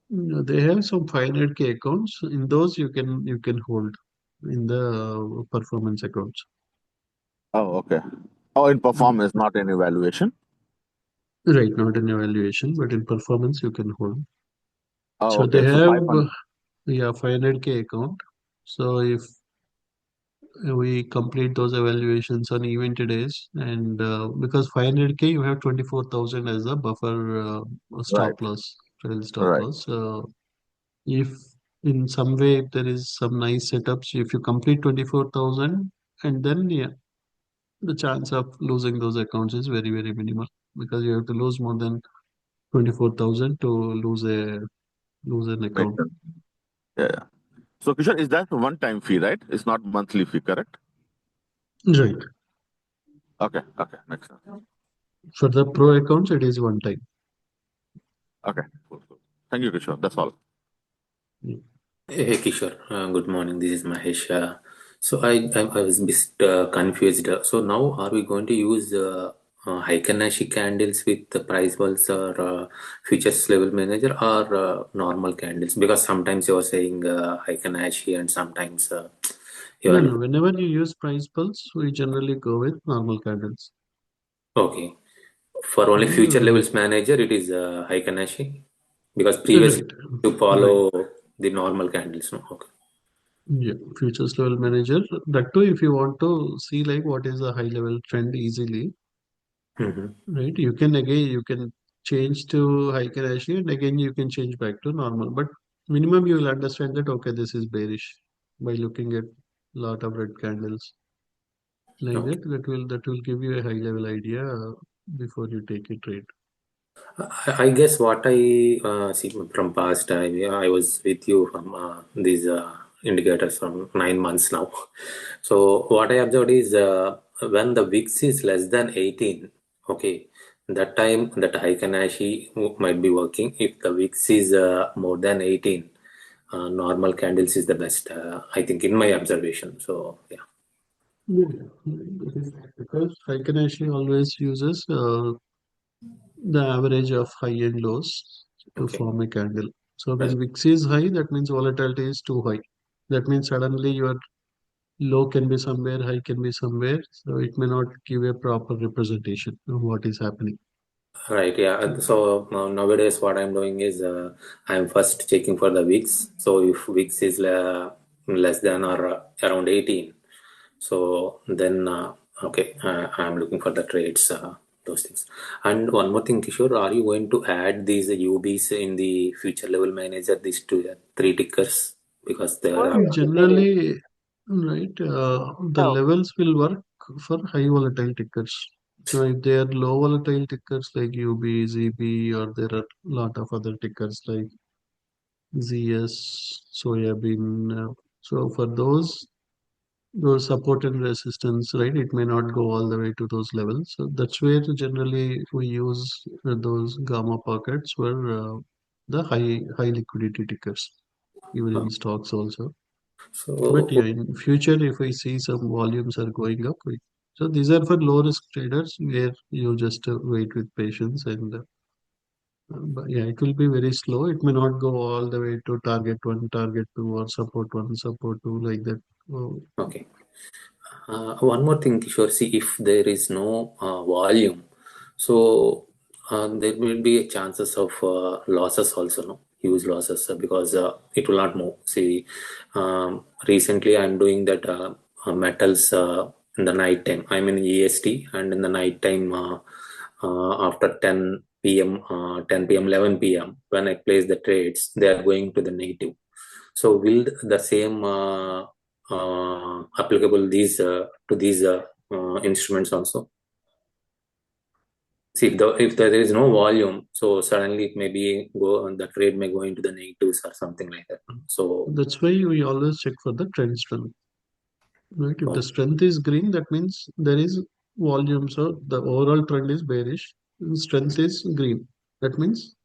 A: They have some 500K accounts. In those, you can hold in the performance accounts.
H: Oh, okay. Oh, in
A: Mm.
H: performance, not in evaluation.
A: Right, not in evaluation, but in performance you can hold.
H: Oh,
A: So they
H: okay. So
A: have
H: 500.
A: yeah 500K account. So if we complete those evaluations on event days, and because 500K you have 24,000 as a buffer
H: Right,
A: stop loss, trail stop
H: right.
A: loss. If in some way if there is some nice setups, if you complete 24,000, and then yeah, the chance of losing those accounts is very very minimal, because you have to lose more than 24,000 to lose an
H: Makes
A: account.
H: sense. Yeah, yeah. So Kishore, is that a one-time fee, right? It's not monthly fee, correct?
A: Right.
H: Okay, okay, makes sense.
A: For the pro accounts, it is one time.
H: Okay, cool, cool. Thank you, Kishore. That's all.
A: Yeah.
I: Hey Kishore, good morning. This is Mahesh. So I was a bit confused. So now are we going to use Heikenhashi candles with the price walls or futures level manager or normal candles? Because sometimes you are saying Heikenhashi and sometimes you
A: No,
I: are
A: no. Whenever you use price pulse, we generally go with normal candles.
I: okay. For only future
A: Uh,
I: levels manager, it is Heikenhashi because previously
A: right,
I: to
A: right.
I: follow the normal candles. No? Okay.
A: Yeah, futures level manager. That too, if you want to see like what is a high level trend easily,
I: Mm-hmm.
A: right? You can change to high Karashi, and again you can change back to normal. But minimum you will understand that okay, this is bearish by looking at lot of red candles like
I: Okay.
A: that. That will give you a high level idea before you take a trade.
I: I guess what I see from past, I was with you from these indicators from 9 months now. So what I observed is when the VIX is less than 18, okay, that time that Heiken-Ashi might be working. If the VIX is more than 18, normal candles is the best, I think, in my observation. So yeah,
A: Yeah, because high Karashi always uses the average of high and lows to
I: okay,
A: form a candle. So
I: right.
A: when VIX is high, that means volatility is too high. That means suddenly your low can be somewhere, high can be somewhere. So it may not give a proper representation of what is happening.
I: Right, yeah. So nowadays, what I'm doing is I'm first checking for the VIX. So if VIX is less than or around 18, so then okay, I'm looking for the trades. those things. And one more thing, Kishore, are you going to add these UBs in the future level manager, these two, three tickers, because they are
A: Generally, right, the levels will work for high volatile tickers. So if they are low volatile tickers like UB, ZB, or there are lot of other tickers like ZS, soybean. So for those support and resistance, right, it may not go all the way to those levels. So that's where generally we use those gamma pockets for the high liquidity tickers, even in stocks also. But
I: so
A: yeah, in future, if I see some volumes are going up, so these are for low risk traders where you just wait with patience and but yeah, it will be very slow. It may not go all the way to target one, target two, or support one, support two, like that. Oh,
I: okay. One more thing, Kishore, see if there is no volume, so there will be a chances of losses also, no? Huge losses because it will not move. See, recently I'm doing that metals in the night time. I'm in EST, and in the night time after 10 p.m., 10 p.m., 11 p.m., when I place the trades, they are going to the negative. So will the same applicable these to these instruments also? See, if there is no volume, so suddenly it may be the trade may go into the negatives or something like that. So
A: that's why we always check for the trend strength. Right? If the
I: oh,
A: strength is green, that means there is volume. So the overall trend is bearish. And strength is green. That means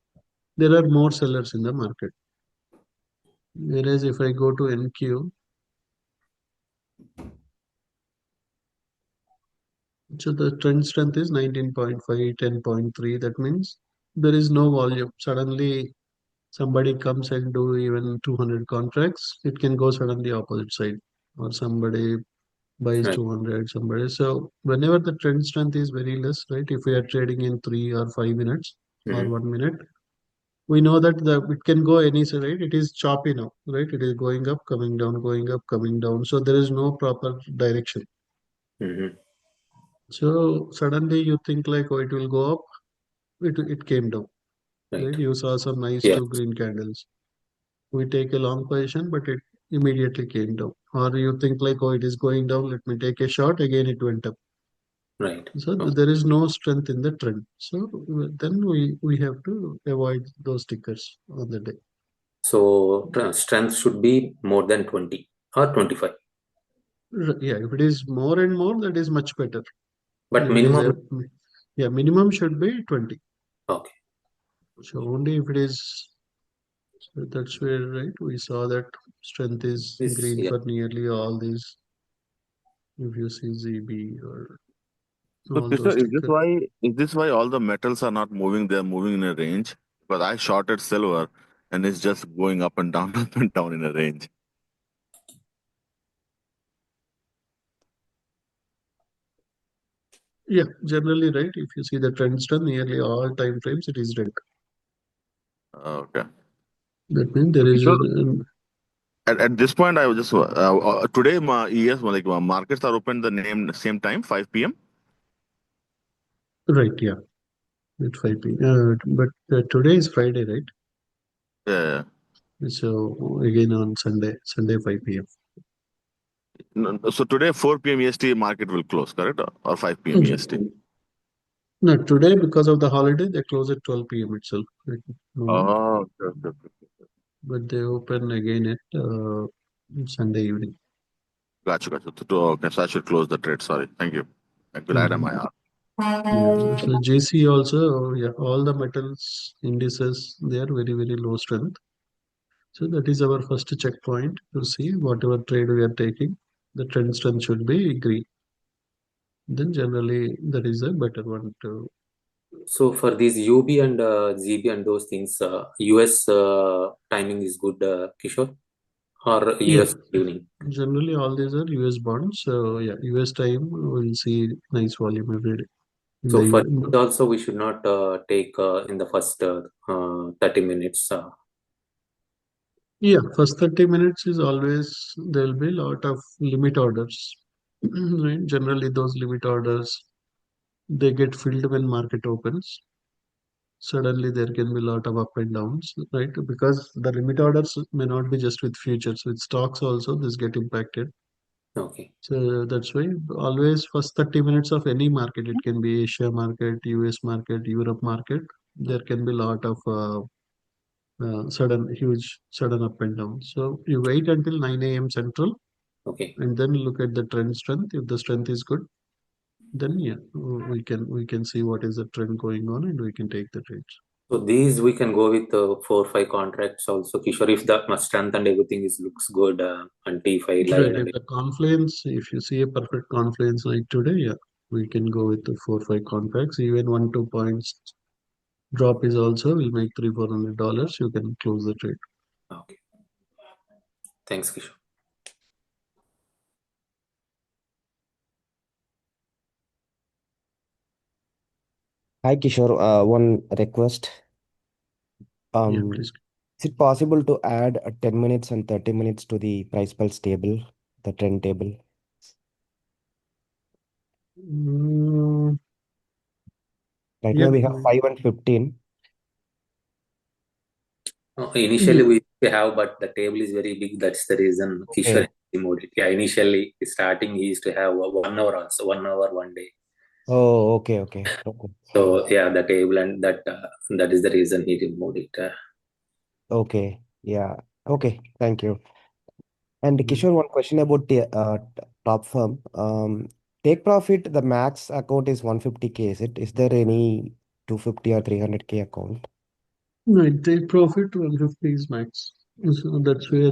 A: there are more sellers in the market. Whereas if I go to NQ, so the trend strength is 19.5, 10.3. That means there is no volume. Suddenly somebody comes and do even 200 contracts, it can go suddenly opposite side. Or somebody buys
I: right.
A: 200, somebody. So whenever the trend strength is very less, right? If we are trading in 3 or 5 minutes or
I: Mhm.
A: 1 minute, we know that it can go any side, right? It is choppy now, right? It is going up, coming down, going up, coming down. So there is no proper direction.
I: Mhm.
A: So suddenly you think like, oh, it will go up. It came down,
I: Right.
A: right? You saw some nice
I: Yeah.
A: two green candles. We take a long position, but it immediately came down. Or you think like, oh, it is going down. Let me take a short. Again, it went up.
I: Right.
A: So
I: Okay.
A: there is no strength in the trend. So then we have to avoid those tickers on the day.
I: So strength should be more than 20 or 25,
A: Yeah, if it is more and more, that is much better.
I: but
A: If it is
I: minimum.
A: a yeah, minimum should be 20.
I: Okay.
A: So only if it is, so that's where, right, we saw that strength is
I: This,
A: green
I: yeah.
A: for nearly all these. If you see ZB or
H: So,
A: all those
H: Kishore,
A: tickers.
H: is this why all the metals are not moving? They're moving in a range. Because I shorted silver, and it's just going up and down, up and down in a range.
A: Yeah, generally, right. If you see the trend strength, nearly all time frames, it is red.
H: Okay.
A: That means
H: So,
A: there is
H: Kishore, at this point, I was just today, ES like markets are open same time, 5 p.m.
A: right, yeah, at 5 p.m. But today is Friday, right?
H: Yeah.
A: So again on Sunday 5 p.m.
H: No, so today 4 p.m. EST market will close, correct? Or 5 p.m. EST.
A: No, today because of the holiday they close at 12 p.m. itself at moment,
H: Oh, okay, okay.
A: but they open again at Sunday evening.
H: Gotcha, gotcha. Okay, so I should close the trade. Sorry. Thank you. I'm glad am
A: Mhm.
H: I.
A: Yeah, so GC also, yeah, all the metals indices they are very very low strength. So that is our first checkpoint to see whatever trade we are taking. The trend strength should be green. Then generally that is a better one to.
I: So for these UB and GB and those things, US timing is good, Kishore, or
A: Yeah,
I: US evening.
A: generally all these are US bonds. So yeah, US time we'll see nice volume every day in
I: So
A: the
I: for it also, we should not take in the first 30 minutes.
A: yeah, first 30 minutes is always there will be a lot of limit orders. Right? Generally those limit orders they get filled when market opens. Suddenly there can be a lot of up and downs, right? Because the limit orders may not be just with futures, with stocks also this get impacted.
I: Okay.
A: So that's why always first 30 minutes of any market, it can be Asia market, US market, Europe market, there can be a lot of huge sudden up and down. So you wait until 9 a.m. Central
I: Okay.
A: and then look at the trend strength. If the strength is good, then yeah, we can see what is the trend going on and we can take the trades.
I: So these we can go with 4 5 contracts also, Kishore, if the strength and everything is looks good, and T5
A: Right,
I: line
A: if
I: and
A: the confluence, if you see a perfect confluence like today, yeah, we can go with the 4 5 contracts. Even 1 2 points drop is also will make $300 400. You can close the trade.
I: okay. Thanks, Kishore.
F: Hi Kishore, one request.
A: Yeah,
F: Um,
A: please.
F: is it possible to add 10 minutes and 30 minutes to the price pulse table, the trend table?
A: Mm,
F: Right now
A: yeah,
F: we have 5 and 15.
I: Initially
A: yeah.
I: we used to have, but the table is very big. That's the reason Kishore
F: Okay.
I: removed it. Yeah, initially starting he used to have 1 hour also, 1 hour 1 day.
F: Oh, okay, okay, okay.
I: So yeah, the table and that is the reason he removed it.
F: Okay, yeah. Okay, thank you. And
A: Mm.
F: Kishore, one question about the top firm. Take profit, the max account is 150K, is it? Is there any 250 or 300K account?
A: No, take profit 150 is max. So that's where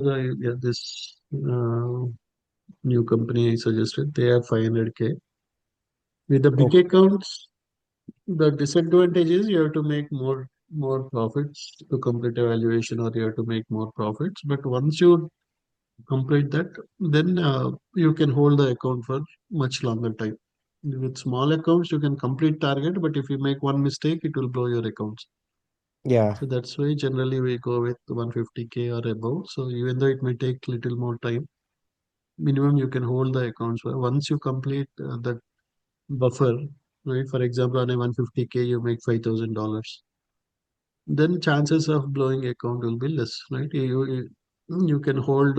A: this new company I suggested, they have 500K. With the big
F: Okay.
A: accounts, the disadvantage is you have to make more profits to complete evaluation, or you have to make more profits. But once you complete that, then you can hold the account for much longer time. With small accounts, you can complete target, but if you make one mistake, it will blow your accounts.
F: Yeah,
A: So that's why generally we go with 150K or above. So even though it may take little more time, minimum you can hold the accounts. Once you complete that buffer, right? For example, on a 150K, you make $5,000. Then chances of blowing account will be less, right? You can hold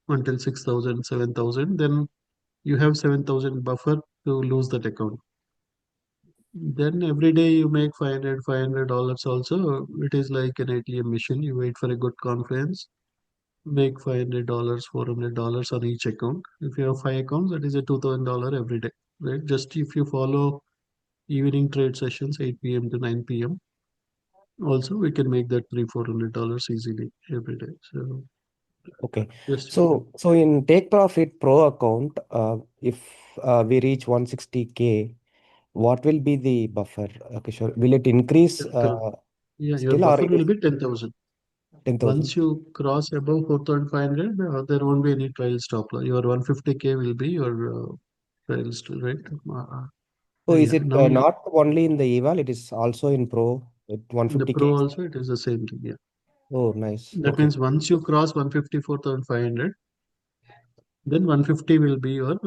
A: until 6,000, 7,000. Then you have 7,000 buffer to lose that account. Then every day you make $500 also. It is like an ATM machine. You wait for a good conference, make $500, $400 on each account. If you have 5 accounts, that is a $2,000 every day, right? Just if you follow evening trade sessions, 8 p.m. to 9 p.m. Also, we can make that $300 400 easily every day. So
F: okay.
A: just
F: So in Take Profit Pro account, if we reach 160K, what will be the buffer, Kishore? Will it increase
A: yeah, your
F: still or
A: buffer
F: it is
A: will be 10,000.
F: 10,000?
A: Once you cross above 4,500, there won't be any trial stop loss. Your 150K will be your trial still, right?
F: So is
A: Yeah,
F: it
A: now you,
F: not only in the eval, it is also in Pro with
A: in the
F: 150K?
A: pro also, it is the same thing. Yeah.
F: Oh, nice.
A: That
F: Okay.
A: means once you cross 154,500, then 150 will be your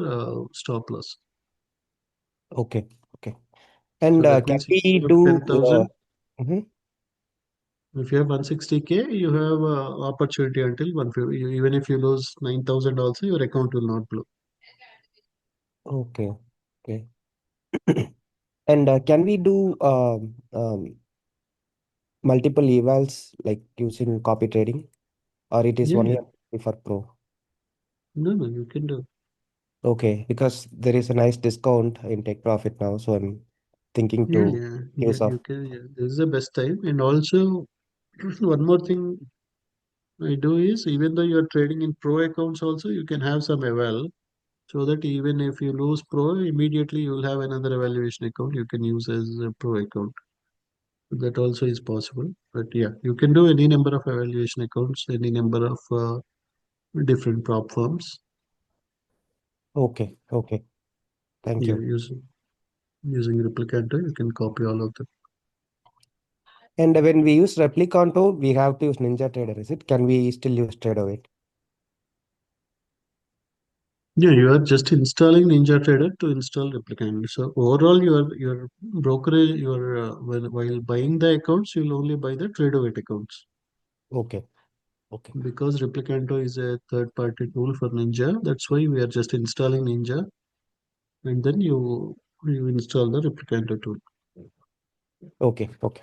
A: stop loss.
F: Okay. Okay.
A: So
F: And
A: that
F: can
A: means if
F: we
A: you have
F: do
A: 10,000,
F: mhm.
A: if you have 160K, you have opportunity until 150. Even if you lose 9,000 also, your account will not blow.
F: Okay. Okay. And can we do multiple evals like using copy trading, or it is
A: Yeah,
F: only
A: yeah.
F: applicable for Pro?
A: No, no, you can do.
F: Okay, because there is a nice discount in Take Profit now, so I'm thinking
A: Yeah,
F: to
A: yeah, yeah.
F: use of.
A: You can. Yeah, this is the best time. And also, one more thing I do is, even though you're trading in pro accounts, also you can have some eval, so that even if you lose pro, immediately you will have another evaluation account you can use as a pro account. That also is possible. But yeah, you can do any number of evaluation accounts, any number of different prop firms.
F: Okay, okay. Thank
A: Yeah,
F: you.
A: using Replicanto, you can copy all of them.
F: And when we use Replicanto, we have to use NinjaTrader, is it? Can we still use TradeOvate?
A: Yeah, you are just installing NinjaTrader to install replicant. So overall, your brokerage, while buying the accounts, you'll only buy the Tradeovate accounts
F: Okay. Okay.
A: because Replicanto is a third-party tool for Ninja. That's why we are just installing Ninja, and then you install the Replicanto tool.
F: Okay. Okay.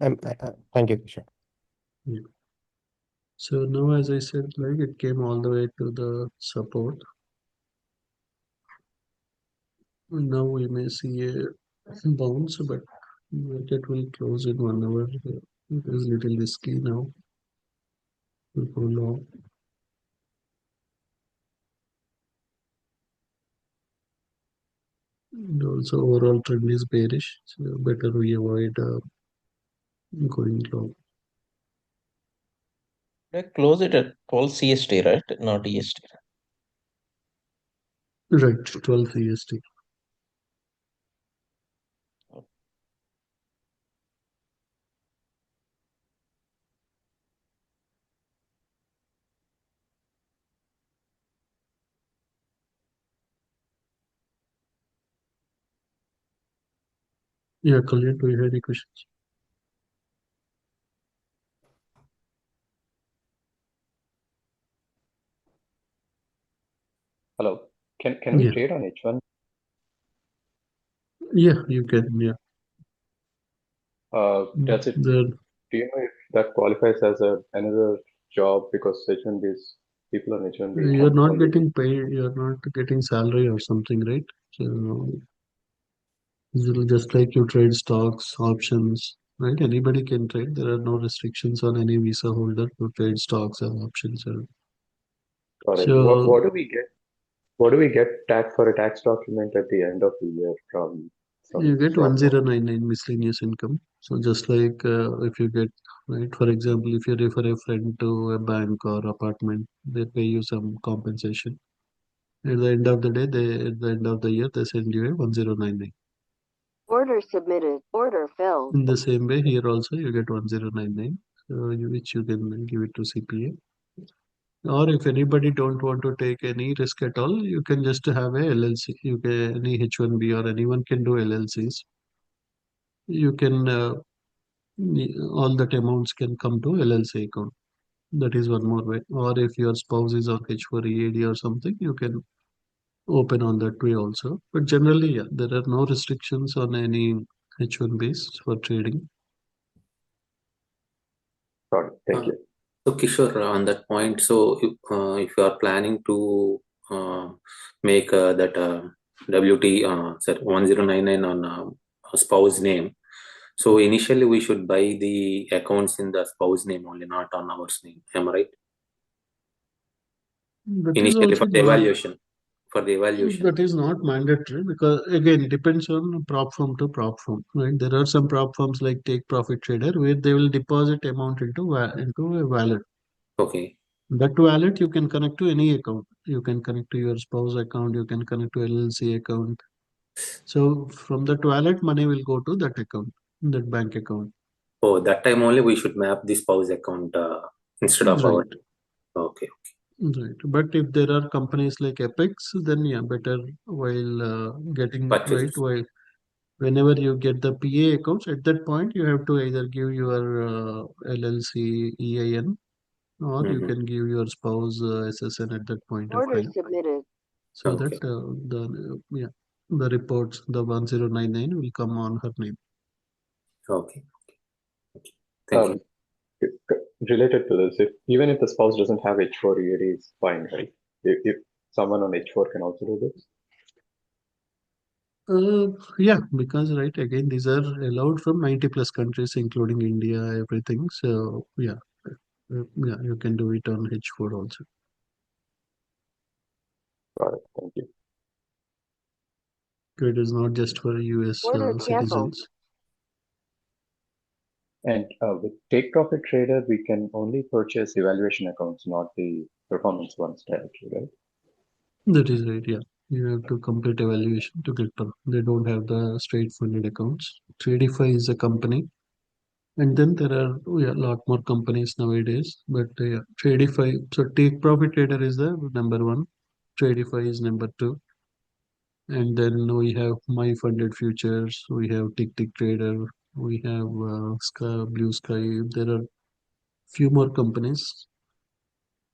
F: Thank you, Kishore.
A: Yeah. So now, as I said, like it came all the way to the support. And now we may see a bounce, but market will close in 1 hour. It is little risky now to go long. And also overall trend is bearish, so better we avoid going long.
E: They close it at 12 CST, right? Not EST.
A: Right, 12 EST. Yeah, Kalyan, do you have any questions?
G: Hello. Can we
A: Yeah,
G: trade on H1?
A: yeah, you can. Yeah,
G: Does it,
A: the
G: do you know if that qualifies as another job because H1Bs, people on H1B
A: you're
G: can
A: not
G: only do.
A: getting paid. You're not getting salary or something, right? So it's just like you trade stocks, options, right? Anybody can trade. There are no restrictions on any visa holder to trade stocks or options.
G: Got it.
A: So
G: What do we get? What do we get tax for a tax document at the end of the year from
A: you get
G: stock market?
A: 1099 miscellaneous income. So just like if you get, right, for example, if you refer a friend to a bank or apartment, they pay you some compensation. At the end of the day, at the end of the year, they send you a 1099.
J: Order submitted. Order filled.
A: In the same way, here also you get 1099, which you can give it to CPA. Or if anybody don't want to take any risk at all, you can just have a LLC. You can any H1B or anyone can do LLCs. You can all that amounts can come to LLC account. That is one more way. Or if your spouse is on H4 EAD or something, you can open on that way also. But generally, yeah, there are no restrictions on any H1 base for trading.
G: Got it. Thank you.
I: So Kishore, on that point, so if you are planning to make that WT sorry, 1099 on a spouse name, so initially we should buy the accounts in the spouse name only, not on our name. Am I right?
A: That is
I: Initially
A: also
I: for the
A: not
I: evaluation. For the evaluation.
A: that is not mandatory because again depends on prop firm to prop firm, right? There are some prop firms like Take Profit Trader where they will deposit amount into a wallet.
I: Okay.
A: That wallet you can connect to any account. You can connect to your spouse account. You can connect to LLC account. So from that wallet, money will go to that account, that bank account.
I: Oh, that time only we should map the spouse account instead of our.
A: Right,
I: Okay.
A: right. But if there are companies like Apex, then yeah, better while getting right
I: Purchases.
A: while whenever you get the PA accounts, at that point you have to either give your LLC EIN or you
I: Mm-hmm.
A: can give your spouse SSN at that point of
J: Order
A: time.
J: submitted.
A: So that
I: Okay.
A: the reports, the 1099 will come on her name.
I: Okay. Thank you.
G: Um, Related to this, even if the spouse doesn't have H4 EAD, it's fine, right? If someone on H4 can also do this?
A: Yeah, because right again, these are allowed from 90 plus countries, including India, everything. So yeah, you can do it on H4 also.
G: Got it. Thank you.
A: It is not just for US
J: Order canceled.
A: citizens.
G: And with Take Profit Trader, we can only purchase evaluation accounts, not the performance ones directly, right?
A: That is right. Yeah, you have to complete evaluation to get them. They don't have the straight funded accounts. Tradify is a company. And then there are a lot more companies nowadays. But yeah, Tradify. So Take Profit Trader is the number one. Tradify is number two. And then we have My Funded Futures. We have Tick Tick Trader. We have Blue Sky. There are few more companies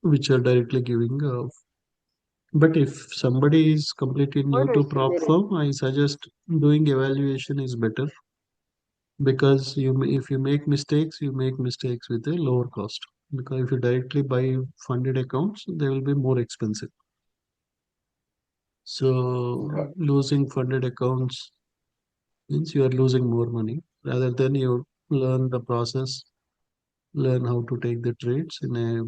A: which are directly giving. But if somebody is completely new
J: Order
A: to prop
J: submitted.
A: firm, I suggest doing evaluation is better because if you make mistakes with a lower cost. Because if you directly buy funded accounts, they will be more expensive.
G: Got
A: So
G: it.
A: losing funded accounts means you are losing more money rather than you learn the process, learn how to take the trades in a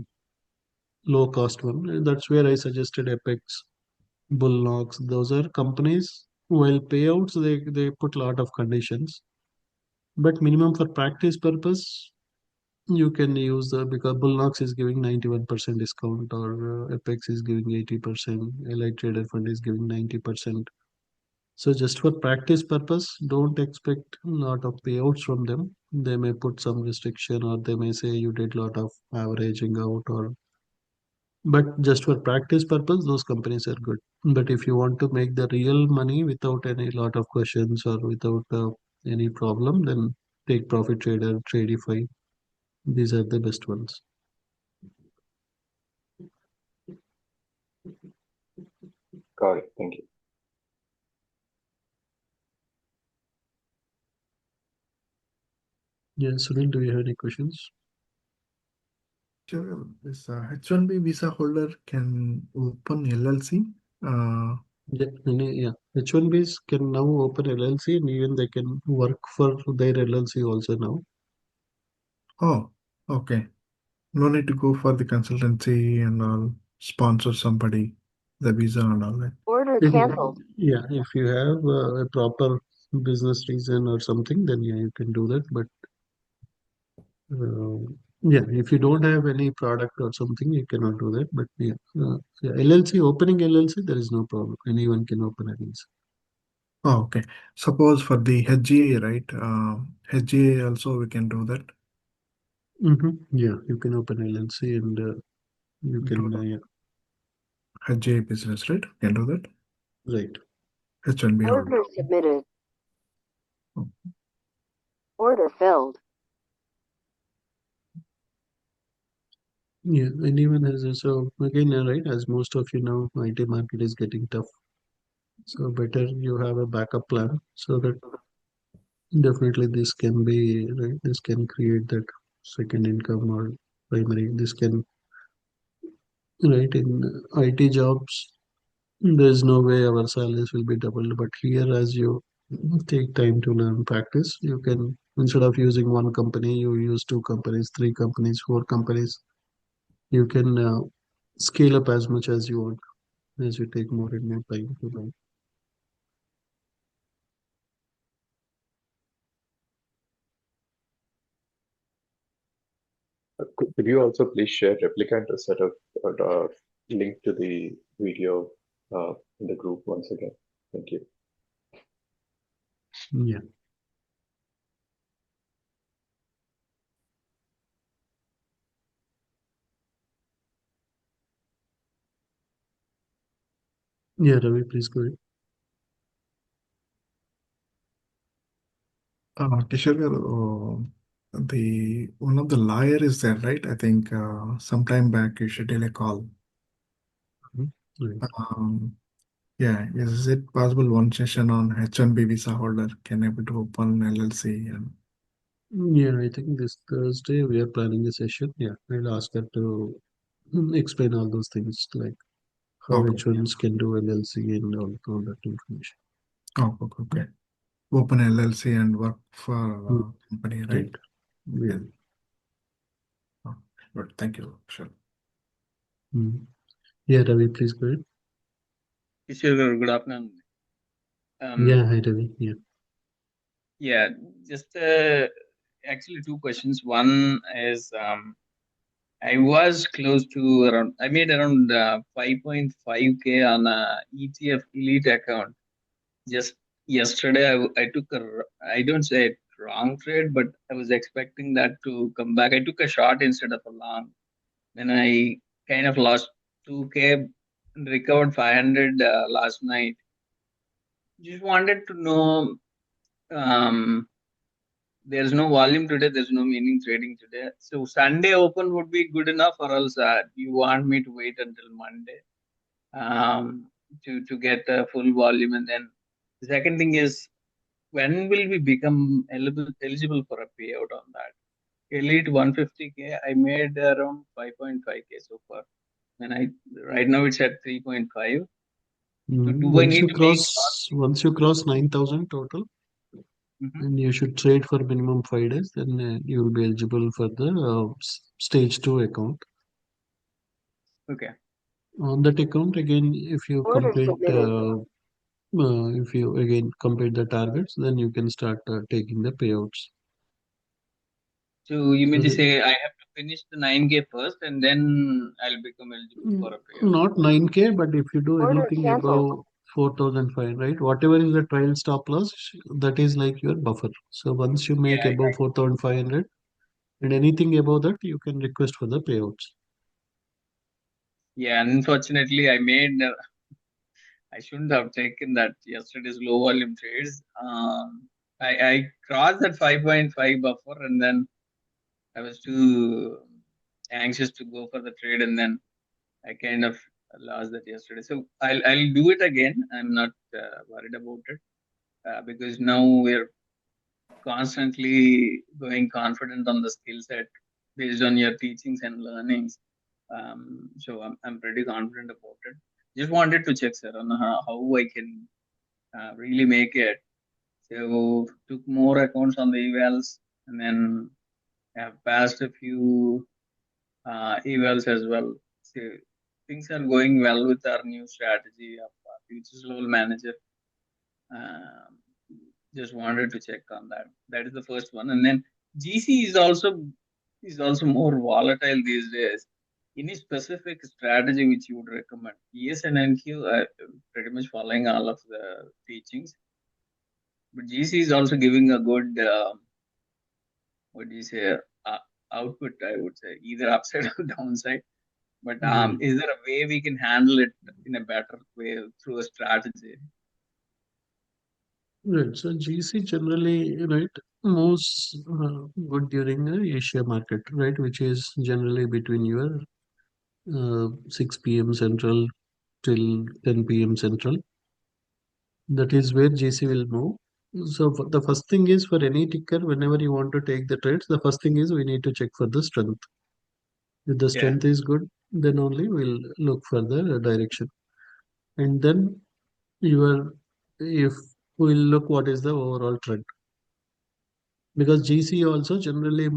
A: low cost one. And that's where I suggested Apex, Bullnox. Those are companies. While payouts, they put a lot of conditions, but minimum for practice purpose, you can use the because Bullnox is giving 91% discount or Apex is giving 80%, Allied Trader Fund is giving 90%. So just for practice purpose, don't expect a lot of payouts from them. They may put some restriction or they may say you did a lot of averaging out or but just for practice purpose, those companies are good. But if you want to make the real money without any lot of questions or without any problem, then Take Profit Trader, Tradify. These are the best ones.
G: Got it. Thank you.
A: Yeah, Sunil, do you have any questions?
K: Sure. This H1B visa holder can open LLC.
A: Yeah, yeah. H1Bs can now open LLC and even they can work for their LLC also now.
K: Oh, okay. No need to go for the consultancy and all, sponsor somebody, the visa and all that.
J: Order
A: If
J: canceled.
A: yeah, if you have a proper business reason or something, then yeah, you can do that. But uh, yeah, if you don't have any product or something, you cannot do that. But yeah, LLC opening LLC, there is no problem. Anyone can open LLC.
K: Oh, okay. Suppose for the HGA, right? HGA also we can do that.
A: Yeah, you can open LLC and you
K: Do
A: can
K: the
A: yeah,
K: HGA business, right? Can do that.
A: right.
K: H1B holder.
J: Order submitted.
K: Oh,
J: Order filled.
A: Yeah, anyone has so again, right? As most of you know, IT market is getting tough. So better you have a backup plan so that definitely this can be right. This can create that second income or primary. This can right in IT jobs. There's no way our salaries will be doubled. But here, as you take time to learn practice, you can instead of using one company, you use two companies, three companies, four companies. You can scale up as much as you want as you take more and more time to learn.
G: Could you also please share replicant to set up a link to the video in the group once again? Thank you.
A: Yeah. Yeah, Ravi, please go ahead.
K: Kishore, the one of the lawyer is there, right? I think sometime back you schedule a call.
A: Right.
K: Yeah, is it possible one session on H1B visa holder can able to open LLC and
A: Yeah, I think this Thursday we are planning a session. Yeah, I'll ask her to explain all those things like how
K: okay,
A: H1s can do LLC and all that information.
K: oh, okay, okay. Open LLC and work for
A: Mm,
K: company, right?
A: right. Yeah.
K: Yeah. Oh, good. Thank you. Sure.
A: Mm. Yeah, Ravi, please go ahead.
L: Sure, good afternoon.
A: Yeah, hi Ravi. Yeah.
L: Yeah, just actually two questions. One is I was close to around, I made around 5.5K on a ETF Elite account. Just yesterday, I took a, I don't say wrong trade, but I was expecting that to come back. I took a short instead of a long. Then I kind of lost 2K and recovered 500 last night. Just wanted to know, there's no volume today, there's no meaning trading today. So Sunday open would be good enough, or else you want me to wait until Monday to get the full volume? And then the second thing is, when will we become eligible for a payout on that? Elite 150K, I made around 5.5K so far. And right now it's at 3.5. So do I need to make
A: Once you cross 9,000 total,
L: Mhm.
A: and you should trade for minimum 5 days, then you will be eligible for the stage 2 account.
L: Okay.
A: On that account, again, if you
J: Order submitted.
A: complete the targets, then you can start taking the payouts.
L: So you mean
A: So
L: to say I have to finish the 9K first and then I'll become eligible for a payout?
A: not 9K, but if you do
J: Order
A: anything
J: canceled.
A: above 4,500, right? Whatever is the trial stop loss, that is like your buffer. So once you make
L: Yeah,
A: above 4,500 and anything above that, you can request for the payouts.
L: yeah. Unfortunately, I shouldn't have taken that yesterday's low volume trades. I crossed that 5.5 buffer and then I was too anxious to go for the trade, and then I kind of lost that yesterday. So I'll do it again. I'm not worried about it because now we're constantly going confident on the skill set based on your teachings and learnings. So I'm pretty confident about it. Just wanted to check, sir, on how I can really make it. So took more accounts on the evals, and then have passed a few evals as well. So things are going well with our new strategy of futures level manager. Um, just wanted to check on that. That is the first one, and then GC is also more volatile these days. Any specific strategy which you would recommend? Yes, and NQ are pretty much following all of the teachings, but GC is also giving a good what do you say output? I would say either upside or downside. But is there a way we can handle it in a better way through a strategy?
A: Right. So GC generally, right, moves good during the Asia market, right, which is generally between your 6 p.m. Central till 10 p.m. Central. That is where GC will move. So the first thing is, for any ticker, whenever you want to take the trades, the first thing is we need to check for the strength. If the
L: Yeah,
A: strength is good, then only we'll look for the direction. And then if we'll look what is the overall trend. Because GC also generally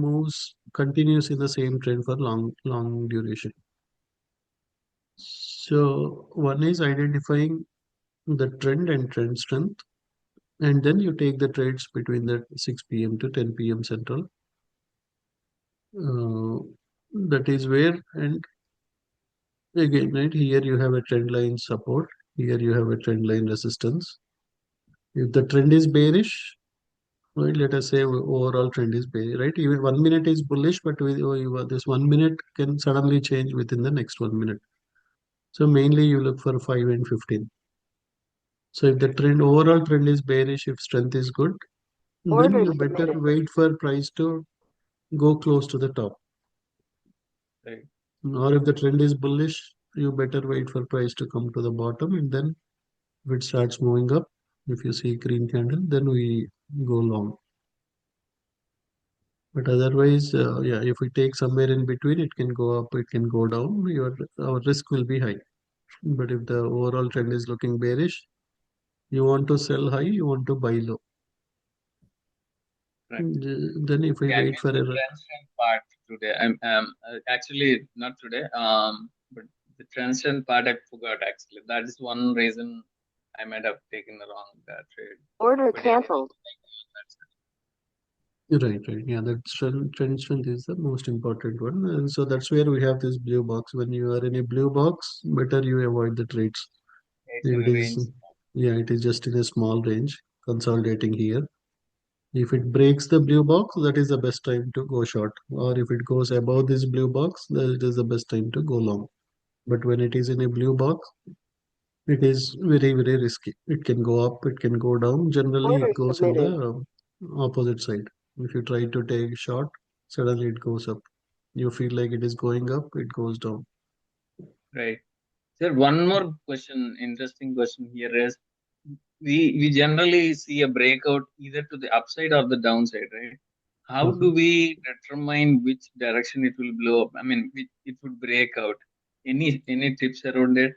A: continues in the same trend for long duration. So one is identifying the trend and trend strength, and then you take the trades between the 6 p.m. to 10 p.m. Central. That is where, and again, right here you have a trend line support. Here you have a trend line resistance. If the trend is bearish, right, let us say overall trend is bearish, right? Even 1 minute is bullish, but this 1 minute can suddenly change within the next 1 minute. So mainly you look for 5 and 15. So if the overall trend is bearish, if strength is good, then
J: Order
A: you better
J: submitted.
A: wait for price to go close to the top.
L: right.
A: Or if the trend is bullish, you better wait for price to come to the bottom, and then if it starts moving up, if you see green candle, then we go long. But otherwise, yeah, if we take somewhere in between, it can go up, it can go down. Our risk will be high. But if the overall trend is looking bearish, you want to sell high, you want to buy low.
L: Right.
A: Then if we
L: Okay, I
A: wait
L: missed
A: for
L: the
A: a
L: trend strength part today. I'm actually not today. But the trend strength part I forgot actually. That is one reason I might have taken the wrong trade.
J: Order
L: But yeah,
J: canceled.
L: that's
A: right, right, yeah, that trend strength is the most important one, and so that's where we have this blue box. When you are in a blue box, better you avoid the trades.
L: it's
A: If
L: in
A: it
L: a
A: is,
L: range.
A: yeah, it is just in a small range, consolidating here. If it breaks the blue box, that is the best time to go short. Or if it goes above this blue box, that is the best time to go long. But when it is in a blue box, it is very, very risky. It can go up, it can go down. Generally,
J: Order
A: it goes in
J: submitted.
A: the opposite side. If you try to take short, suddenly it goes up. You feel like it is going up, it goes down.
L: Right. Sir, one more question, interesting question here is we generally see a breakout either to the upside or the downside, right? How do
A: Mhm.
L: we determine which direction it will blow up? I mean, which it would break out? Any tips around it?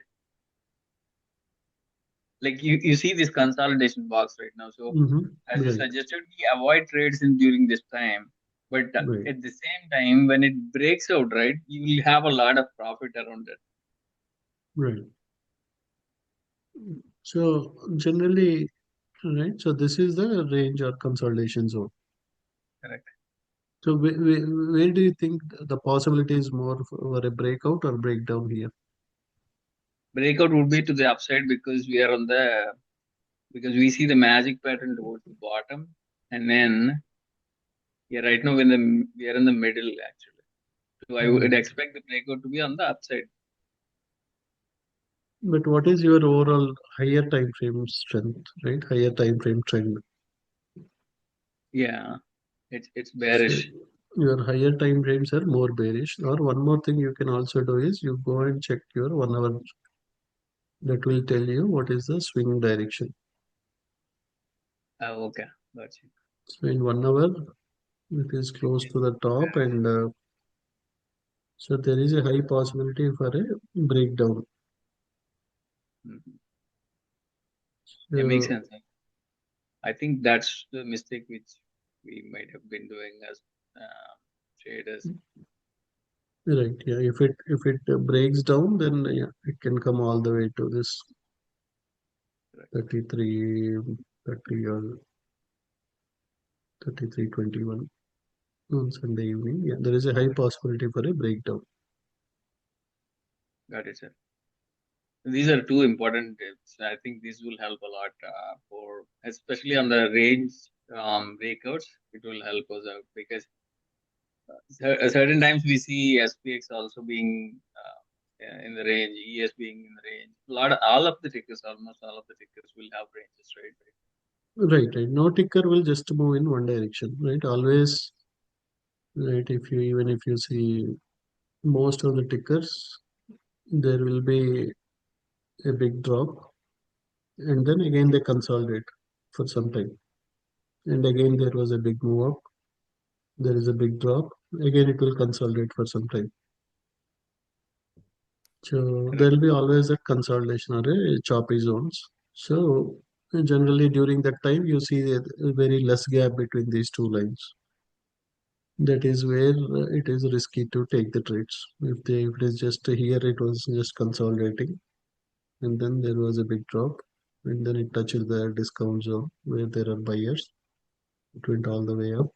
L: Like you see this consolidation box right now. So as you
A: Right,
L: suggested, we avoid trades in during this time. But
A: right,
L: at the same time, when it breaks out, right, you will have a lot of profit around it.
A: right. So generally, right. So this is the range or consolidation zone.
L: Correct.
A: So where do you think the possibility is more for a breakout or breakdown here?
L: Breakout would be to the upside because we are on the because we see the magic pattern towards the bottom, and then yeah, right now we are in the middle actually. So I would
A: Right.
L: expect the breakout to be on the upside.
A: But what is your overall higher time frame strength, right? Higher time frame trend.
L: Yeah, it's
A: So
L: bearish.
A: your higher time frames are more bearish. Or one more thing you can also do is you go and check your 1 hour. That will tell you what is the swing direction.
L: Okay, gotcha.
A: So in 1 hour, it is close to the top, and so there is a high possibility for a breakdown.
L: Mhm. It makes
A: So
L: sense. I think that's the mistake which we might have been doing as traders.
A: right, yeah. If it breaks down, then yeah, it can come all the way to this
L: Correct.
A: 33, 30 or 33.21 on Sunday evening. Yeah, there is a high possibility for a breakdown.
L: Got it, sir. These are two important tips. I think this will help a lot for, especially on the range breakouts. It will help us out because certain times we see SPX also being in the range, ES being in the range. All of the tickers, almost all of the tickers will have ranges, right?
A: Right, right. No ticker will just move in one direction, right? Always, right? If you see most of the tickers, there will be a big drop, and then again they consolidate for some time, and again there was a big move up. There is a big drop. Again, it will consolidate for some time. So there
L: Correct.
A: will be always a consolidation or a choppy zones. So generally during that time, you see a very less gap between these two lines. That is where it is risky to take the trades. If it is just here, it was just consolidating, and then there was a big drop, and then it touches the discount zone where there are buyers. It went all the way up.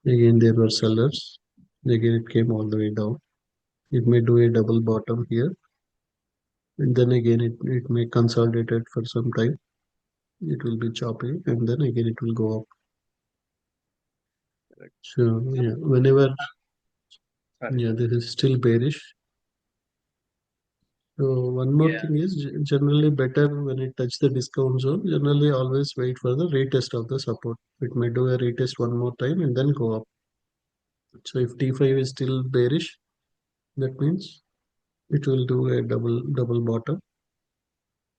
A: Again, there were sellers. Again, it came all the way down. It may do a double bottom here, and then again it may consolidate it for some time. It will be choppy, and then again it will go up.
L: Correct.
A: So
L: Sir,
A: yeah, whenever,
L: sorry.
A: yeah, this is still bearish. So one more
L: Yeah,
A: thing is generally better when it touch the discount zone. Generally, always wait for the retest of the support. It may do a retest one more time and then go up. So if T5 is still bearish, that means it will do a double bottom,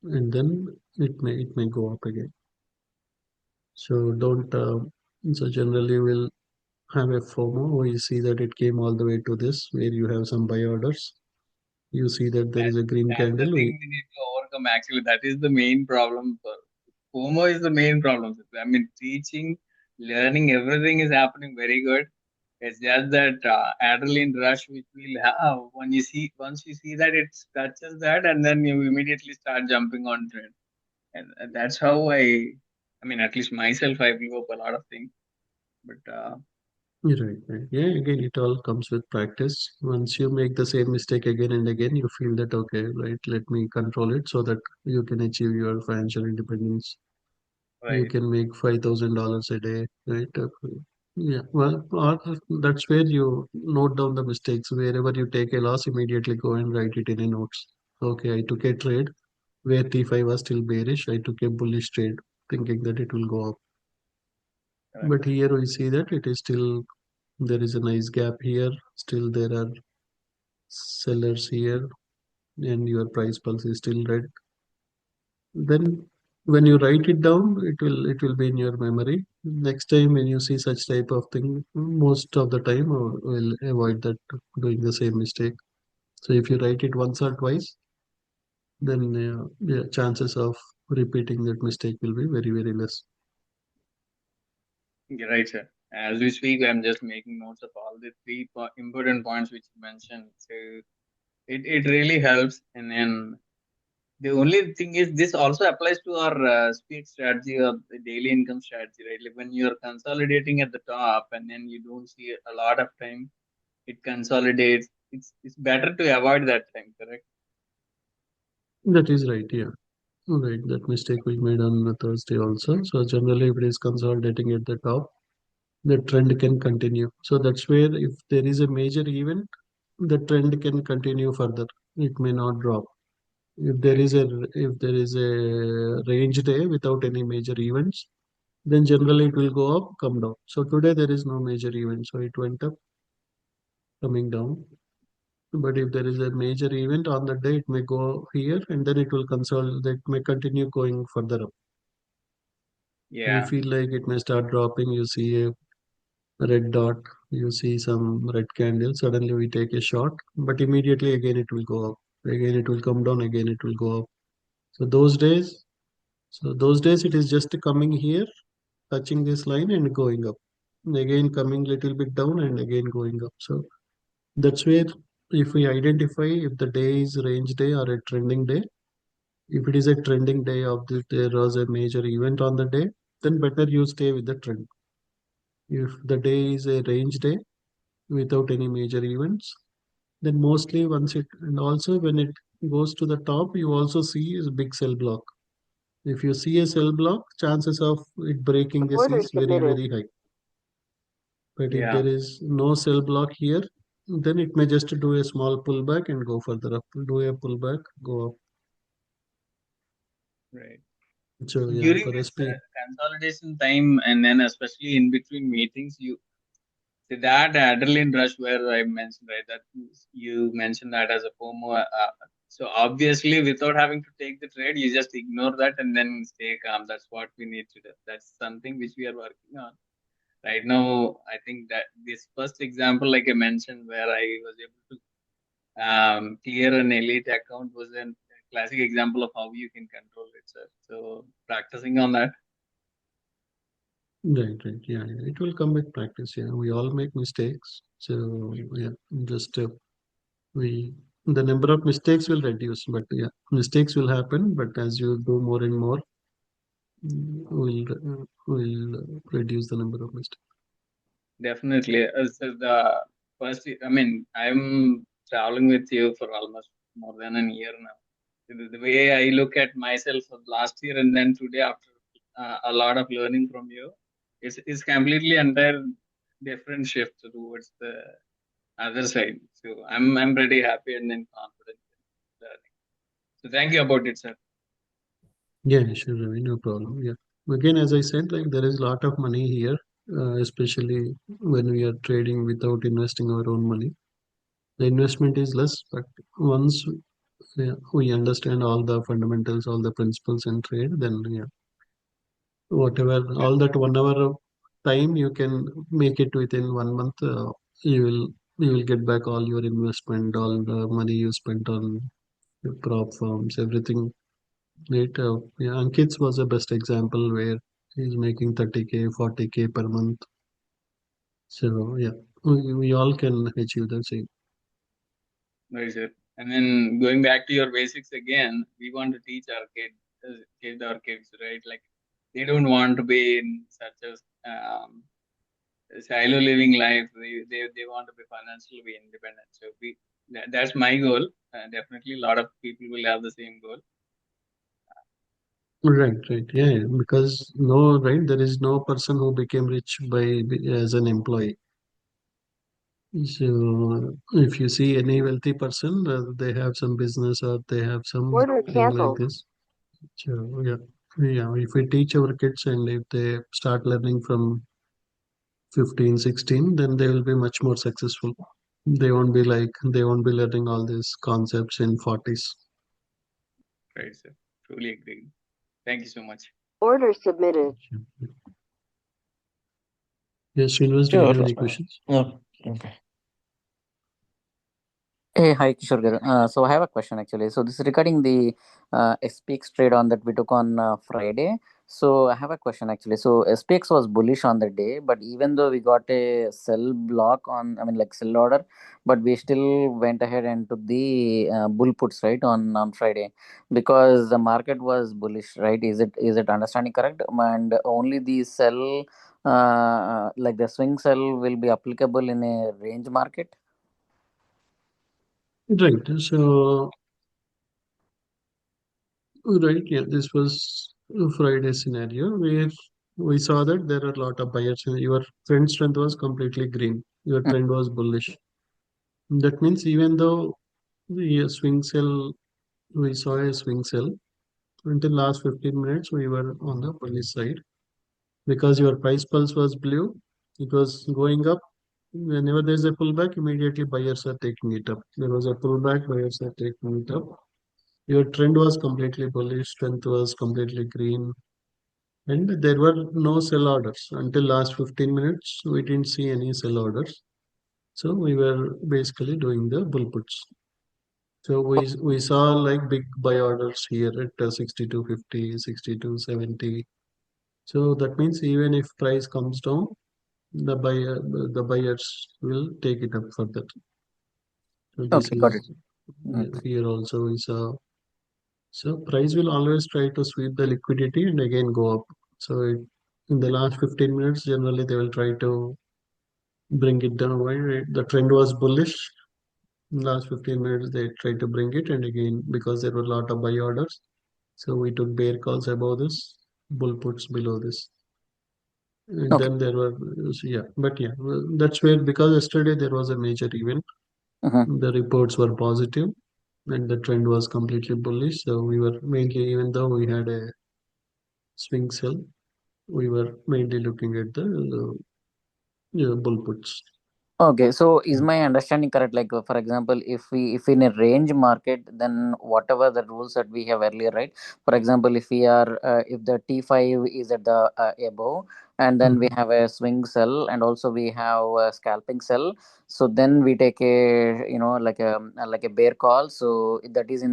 A: and then it may go up again. So don't. So generally, we'll have a FOMO where you see that it came all the way to this, where you have some buy orders. You see that there is a green
L: that's the
A: candle.
L: thing we need to overcome. Actually, that is the main problem. FOMO is the main problem. I mean, teaching, learning, everything is happening very good. It's just that adrenaline rush which we'll have when you see once you see that it touches that, and then you immediately start jumping on trend. And that's how I mean, at least myself, I blew up a lot of things. But
A: Right, right. Yeah, again, it all comes with practice. Once you make the same mistake again and again, you feel that, okay, right, let me control it so that you can achieve your financial independence. You
L: Right.
A: can make $5,000 a day, right? Yeah, well, that's where you note down the mistakes. Wherever you take a loss, immediately go and write it in a notes. Okay, I took a trade where T5 was still bearish. I took a bullish trade, thinking that it will go up.
L: Correct.
A: But here we see that it is still, there is a nice gap here. Still there are sellers here, and your price pulse is still red. Then when you write it down, it will be in your memory. Next time when you see such type of thing, most of the time will avoid that, doing the same mistake. So if you write it once or twice, then yeah, chances of repeating that mistake will be very, very less.
L: You're right, sir. As we speak, I'm just making notes of all the three important points which you mentioned. So it really helps. And then the only thing is, this also applies to our speed strategy or the daily income strategy, right? Like when you're consolidating at the top and then you don't see a lot of time, it consolidates. It's better to avoid that time, correct?
A: That is right, yeah. Right, that mistake we made on Thursday also. So generally, if it is consolidating at the top, the trend can continue. So that's where if there is a major event, the trend can continue further. It may not drop.
L: Right.
A: If there is a range day without any major events, then generally it will go up, come down. So today there is no major event, so it went up, coming down. But if there is a major event on the day, it may go here and then it will consolidate, may continue going further up. We
L: Yeah.
A: feel like it may start dropping. You see a red dot, you see some red candle, suddenly we take a shot, but immediately again it will go up. Again it will come down, again it will go up. So those days it is just coming here, touching this line and going up. And again coming little bit down and again going up. So that's where if we identify if the day is range day or a trending day, if it is a trending day of this, there was a major event on the day, then better you stay with the trend. If the day is a range day without any major events, then mostly once it, and also when it goes to the top, you also see is big sell block. If you see a sell block, chances of it breaking this
J: Order
A: is very,
J: submitted.
A: very high. But if
L: Yeah.
A: there is no sell block here, then it may just do a small pullback and go further up. Do a pullback, go up.
L: Right.
A: So yeah,
L: During
A: for
L: this
A: SP,
L: consolidation time, and then especially in between meetings, you see that adrenaline rush where I mentioned, right? That you mentioned that as a FOMO. So obviously, without having to take the trade, you just ignore that and then stay calm. That's what we need to do. That's something which we are working on right now. I think that this first example, like I mentioned, where I was able to clear an elite account, was a classic example of how you can control it, sir. So practicing on that.
A: right, yeah, yeah, it will come with practice. Yeah, we all make mistakes. So yeah, just we the number of mistakes will reduce, but yeah, mistakes will happen. But as you do more and more, will reduce the number of mistakes.
L: Definitely. So the first, I mean, I'm traveling with you for almost more than a year now. The way I look at myself of last year and then today, after a lot of learning from you, is completely entire different shift towards the other side. So I'm pretty happy and then confident in learning. So thank you about it, sir.
A: Yeah, sure, Ravi, no problem. Yeah. Again, as I said, like there is a lot of money here, especially when we are trading without investing our own money. The investment is less, but once we understand all the fundamentals, all the principles in trade, then yeah, whatever, all that 1 hour of time you can make it within 1 month, you will you will get back all your investment, all the money you spent on your prop firms, everything. Right. Yeah, Ankit's was the best example where he's making 30K, 40K per month. So yeah, we all can achieve the same.
L: Right, sir. And then going back to your basics again, we want to teach our our kids, right? Like they don't want to be in such a silo living life. They want to be financially independent. So that's my goal. Definitely, a lot of people will have the same goal.
A: Right, right. Yeah, because right, there is no person who became rich as an employee. So if you see any wealthy person, they have some business or they have something
J: Order
A: like
J: canceled.
A: this. So yeah, yeah. If we teach our kids and if they start learning from 15, 16, then they will be much more successful. They won't be learning all these concepts in 40s.
L: Right, sir. Truly agree. Thank you so much.
J: Order submitted.
A: Yes, Srinivas, do you
M: Sure.
A: have any questions?
M: Okay. Hey, hi, Kishore garu. So I have a question actually. So this is regarding the SPX trade on that we took on Friday. So I have a question actually. So SPX was bullish on the day, but even though we got a sell block on, I mean like sell order, but we still went ahead and took the bull puts right on Friday because the market was bullish, right? Is it understanding correct? And only the sell, like the swing sell, will be applicable in a range market.
A: Right. So right, yeah, this was a Friday scenario where we saw that there are a lot of buyers. Your trend strength was completely green. Your trend was bullish. That means even though the swing sell, we saw a swing sell until last 15 minutes, we were on the bullish side because your price pulse was blue. It was going up. Whenever there's a pullback, immediately buyers are taking it up. There was a pullback, buyers are taking it up. Your trend was completely bullish, strength was completely green, and there were no sell orders until last 15 minutes. We didn't see any sell orders, so we were basically doing the bull puts. So we saw like big buy orders here at 62.50, 62.70. So that means even if price comes down, the buyers will take it up further. So this
M: Okay, got it.
A: is here also we saw. So price will always try to sweep the liquidity and again go up. So in the last 15 minutes, generally they will try to bring it down. Why? The trend was bullish. In last 15 minutes, they tried to bring it, and again because there were a lot of buy orders, so we took bear calls above this, bull puts below this, and
M: Okay.
A: then there were yeah, but yeah, that's where because yesterday there was a major event.
M: Uh-huh.
A: The reports were positive, and the trend was completely bullish. So we were mainly, even though we had a swing sell, we were mainly looking at the bull puts.
M: Okay, so is my understanding correct? Like, for example, if in a range market, then whatever the rules that we have earlier, right? For example, if the T5 is at the above, and then we
A: Mhm.
M: have a swing sell, and also we have a scalping sell. So then we take a like a bear call. So that is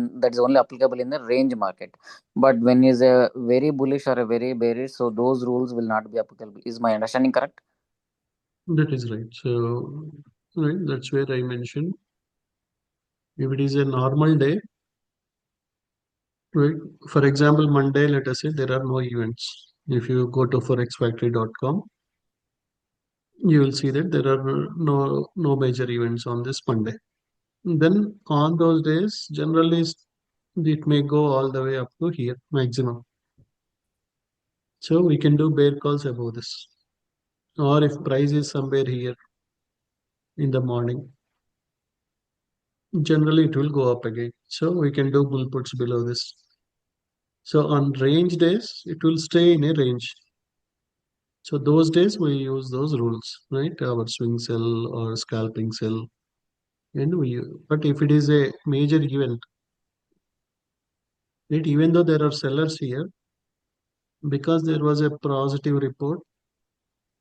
M: only applicable in the range market. But when is a very bullish or a very bearish, so those rules will not be applicable. Is my understanding correct?
A: That is right. So, right, that's where I mentioned if it is a normal day, right? For example, Monday, let us say there are no events. If you go to forexfactory.com, you will see that there are no major events on this Monday. Then on those days, generally it may go all the way up to here maximum. So we can do bear calls above this. Or if price is somewhere here in the morning, generally it will go up again. So we can do bull puts below this. So on range days, it will stay in a range. So those days we use those rules, right? Our swing sell or scalping sell, and but if it is a major event, right? Even though there are sellers here, because there was a positive report,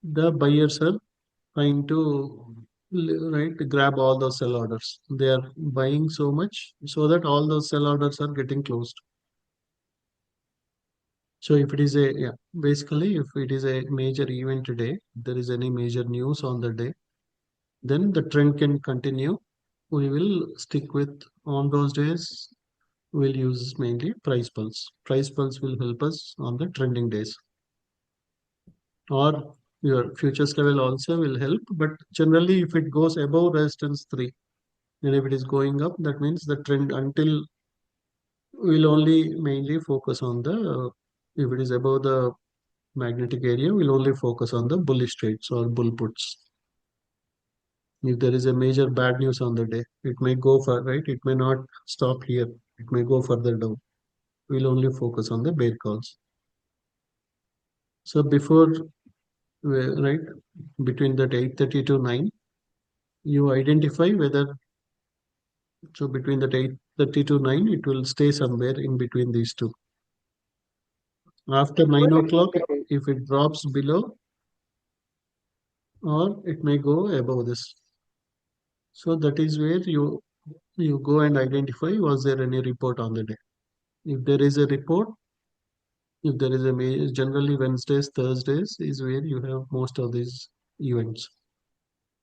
A: the buyers are trying to right grab all those sell orders. They are buying so much so that all those sell orders are getting closed. So if it is basically if it is a major event today, there is any major news on the day, then the trend can continue. We will stick with on those days. We'll use mainly price pulse. Price pulse will help us on the trending days, or your futures level also will help. But generally, if it goes above resistance 3, and if it is going up, that means the trend until we'll only mainly focus on the If it is above the magnetic area, we'll only focus on the bullish trades or bull puts. If there is a major bad news on the day, it may go for right. It may not stop here. It may go further down. We'll only focus on the bear calls. So before right between that 8:30 to 9, you identify whether so between that 8:30 to 9, it will stay somewhere in between these two. After 9 o'clock, if it drops below, or it may go above this. So that is where you go and identify was there any report on the day. If there is a report, if there is a generally Wednesdays, Thursdays is where you have most of these events.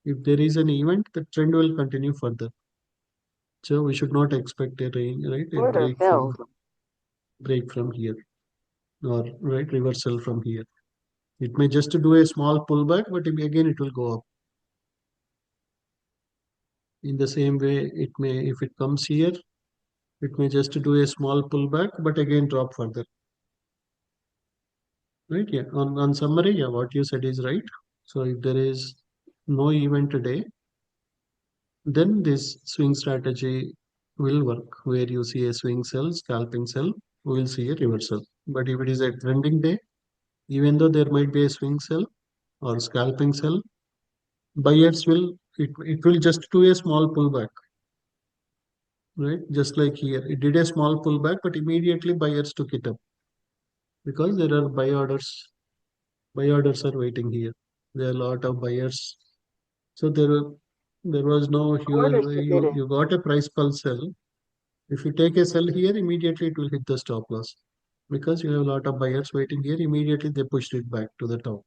A: If there is an event, the trend will continue further. So we should not expect a right a
J: Order filled.
A: break from here or right reversal from here. It may just do a small pullback, but again it will go up. In the same way, it may if it comes here, it may just do a small pullback, but again drop further. Right? Yeah. On summary, yeah, what you said is right. So if there is no event today, then this swing strategy will work. Where you see a swing sell, scalping sell, we will see a reversal. But if it is a trending day, even though there might be a swing sell or scalping sell, buyers will it will just do a small pullback. Right? Just like here, it did a small pullback, but immediately buyers took it up because there are buy orders. Buy orders are waiting here. There are a lot of buyers. So there was no
J: Order
A: here
J: submitted.
A: you got a price pulse sell. If you take a sell here, immediately it will hit the stop loss because you have a lot of buyers waiting here. Immediately they pushed it back to the top.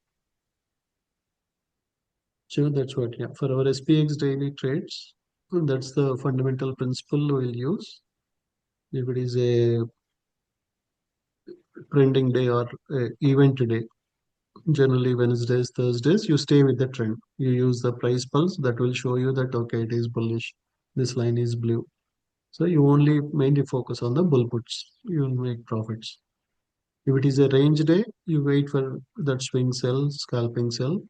A: So that's what, yeah. For our SPX daily trades, that's the fundamental principle we'll use. If it is a trending day or event day, generally Wednesdays, Thursdays, you stay with the trend. You use the price pulse that will show you that, okay, it is bullish. This line is blue. So you only mainly focus on the bull puts. You will make profits. If it is a range day, you wait for that swing sell, scalping sell,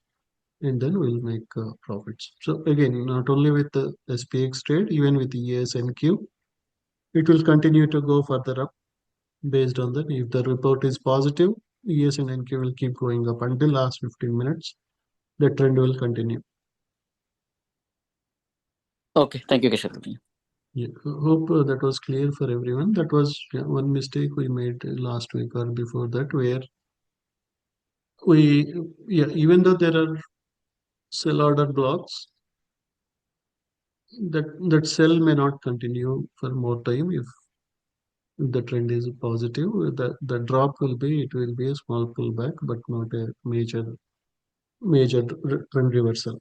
A: and then we'll make profits. So again, not only with the SPX trade, even with ESNQ, it will continue to go further up based on that. If the report is positive, ES and NQ will keep going up until last 15 minutes. The trend will continue.
M: Okay, thank you, Kishore.
A: Yeah, hope that was clear for everyone. That was one mistake we made last week or before that, where even though there are sell order blocks, that sell may not continue for more time if the trend is positive. The drop will be it will be a small pullback, but not a major trend reversal.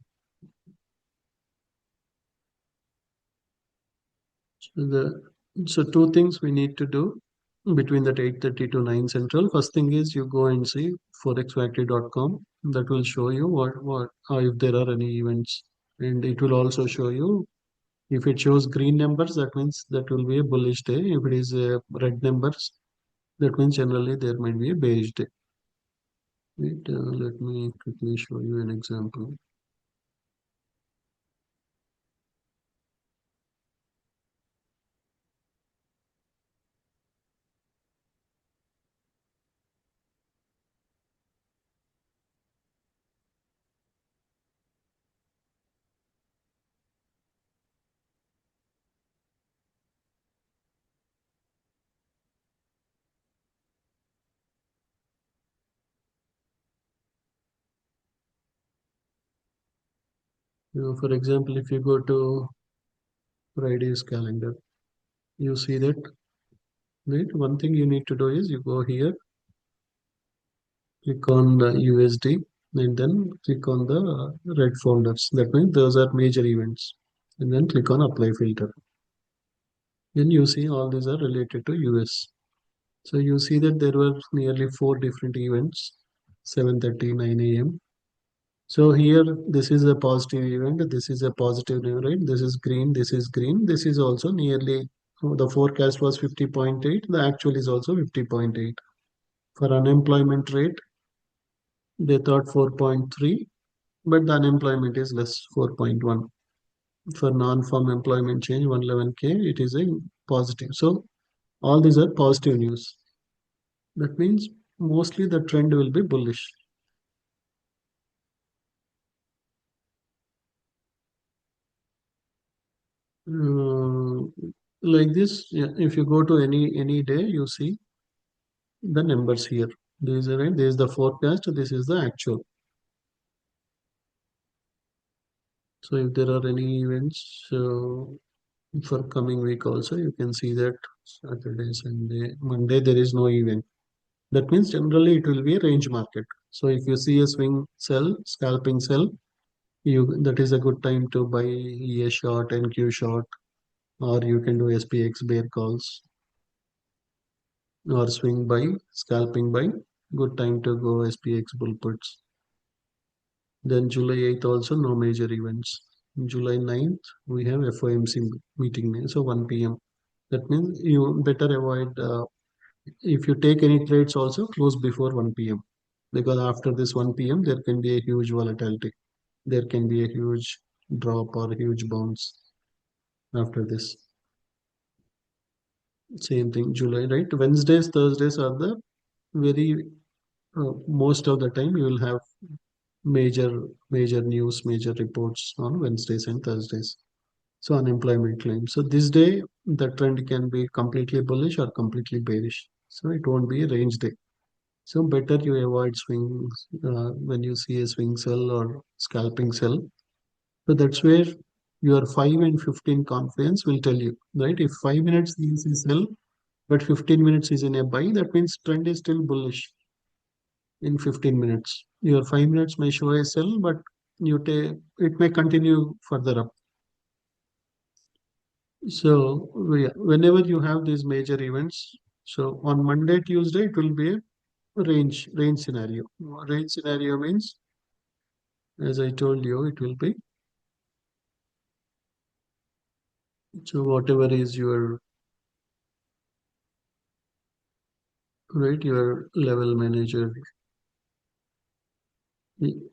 A: So two things we need to do between that 8:30 to 9 central. First thing is you go and see forexfactory.com. That will show you what if there are any events, and it will also show you if it shows green numbers, that means that will be a bullish day. If it is red numbers, that means generally there might be a bearish day. Wait, let me quickly show you an example. For example, if you go to Friday's calendar, you see that, right? One thing you need to do is you go here, click on the USD, and then click on the red folders. That means those are major events. And then click on apply filter. Then you see all these are related to US. So you see that there were nearly 4 different events, 7:30, 9 a.m. So here, this is a positive event. This is a positive, right? This is green. This is green. This is also nearly, the forecast was 50.8. The actual is also 50.8. For unemployment rate, they thought 4.3, but the unemployment is less, 4.1. For non-farm employment change, 111K, it is a positive. So all these are positive news. That means mostly the trend will be bullish. Like this, yeah, if you go to any day, you see the numbers here. This is right. This is the forecast. This is the actual. So if there are any events for coming week also, you can see that Saturday, Sunday, Monday there is no event. That means generally it will be a range market. So if you see a swing sell, scalping sell, that is a good time to buy EA short, NQ short, or you can do SPX bear calls or swing buy, scalping buy. Good time to go SPX bull puts. Then July 8th also no major events. July 9th we have FOMC meeting, so 1 p.m. That means you better avoid if you take any trades also close before 1 p.m. because after this 1 p.m. there can be a huge volatility. There can be a huge drop or a huge bounce after this. Same thing, July, right? Wednesdays, Thursdays are the very most of the time you will have major news, major reports on Wednesdays and Thursdays. So unemployment claims. So this day the trend can be completely bullish or completely bearish. So it won't be a range day. So better you avoid swings when you see a swing sell or scalping sell. So that's where your 5 and 15 confidence will tell you, right? If 5 minutes is a sell, but 15 minutes is in a buy, that means trend is still bullish in 15 minutes. Your 5 minutes may show a sell, but it may continue further up. So whenever you have these major events, so on Monday, Tuesday, it will be a range scenario. Range scenario means, as I told you, it will be so whatever is your right, your level manager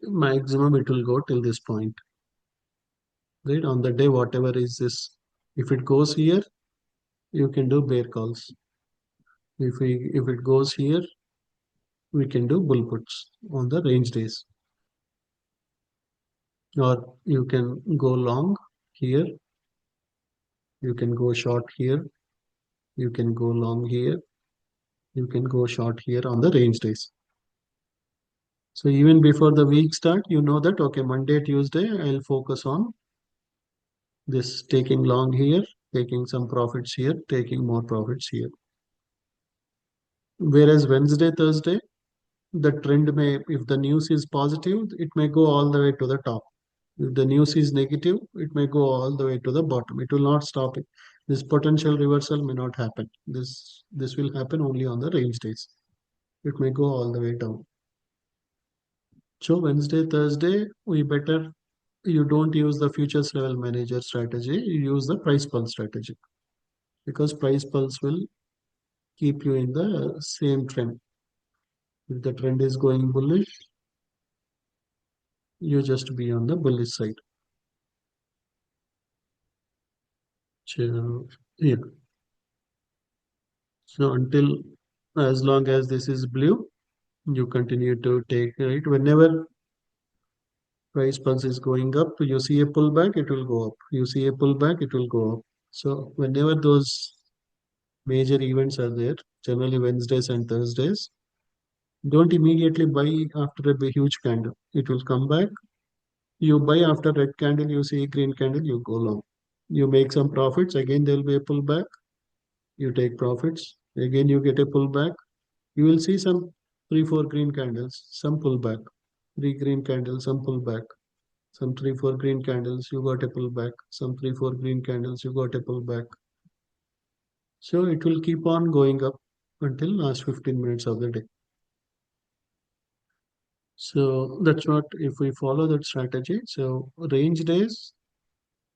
A: maximum it will go till this point. Right, on the day, whatever is this, if it goes here, you can do bear calls. If it goes here, we can do bull puts on the range days. Or you can go long here, you can go short here, you can go long here, you can go short here on the range days. So even before the week start, you know that okay, Monday, Tuesday, I'll focus on this taking long here, taking some profits here, taking more profits here. Whereas Wednesday, Thursday, the trend may, if the news is positive, it may go all the way to the top. If the news is negative, it may go all the way to the bottom. It will not stop it. This potential reversal may not happen. This will happen only on the range days. It may go all the way down. So Wednesday, Thursday, you don't use the futures level manager strategy. You use the price pulse strategy because price pulse will keep you in the same trend. If the trend is going bullish, you just be on the bullish side. So, yeah. So until as long as this is blue, you continue to take it. Whenever price pulse is going up, you see a pullback, it will go up. You see a pullback, it will go up. So whenever those major events are there, generally Wednesdays and Thursdays, don't immediately buy after a huge candle. It will come back. You buy after red candle, you see a green candle, you go long. You make some profits, again there will be a pullback. You take profits, again you get a pullback. You will see some 3, 4 green candles, some pullback, 3 green candles, some pullback, some 3, 4 green candles, you got a pullback, some 3, 4 green candles, you got a pullback. So it will keep on going up until last 15 minutes of the day. So that's what, if we follow that strategy, so range days,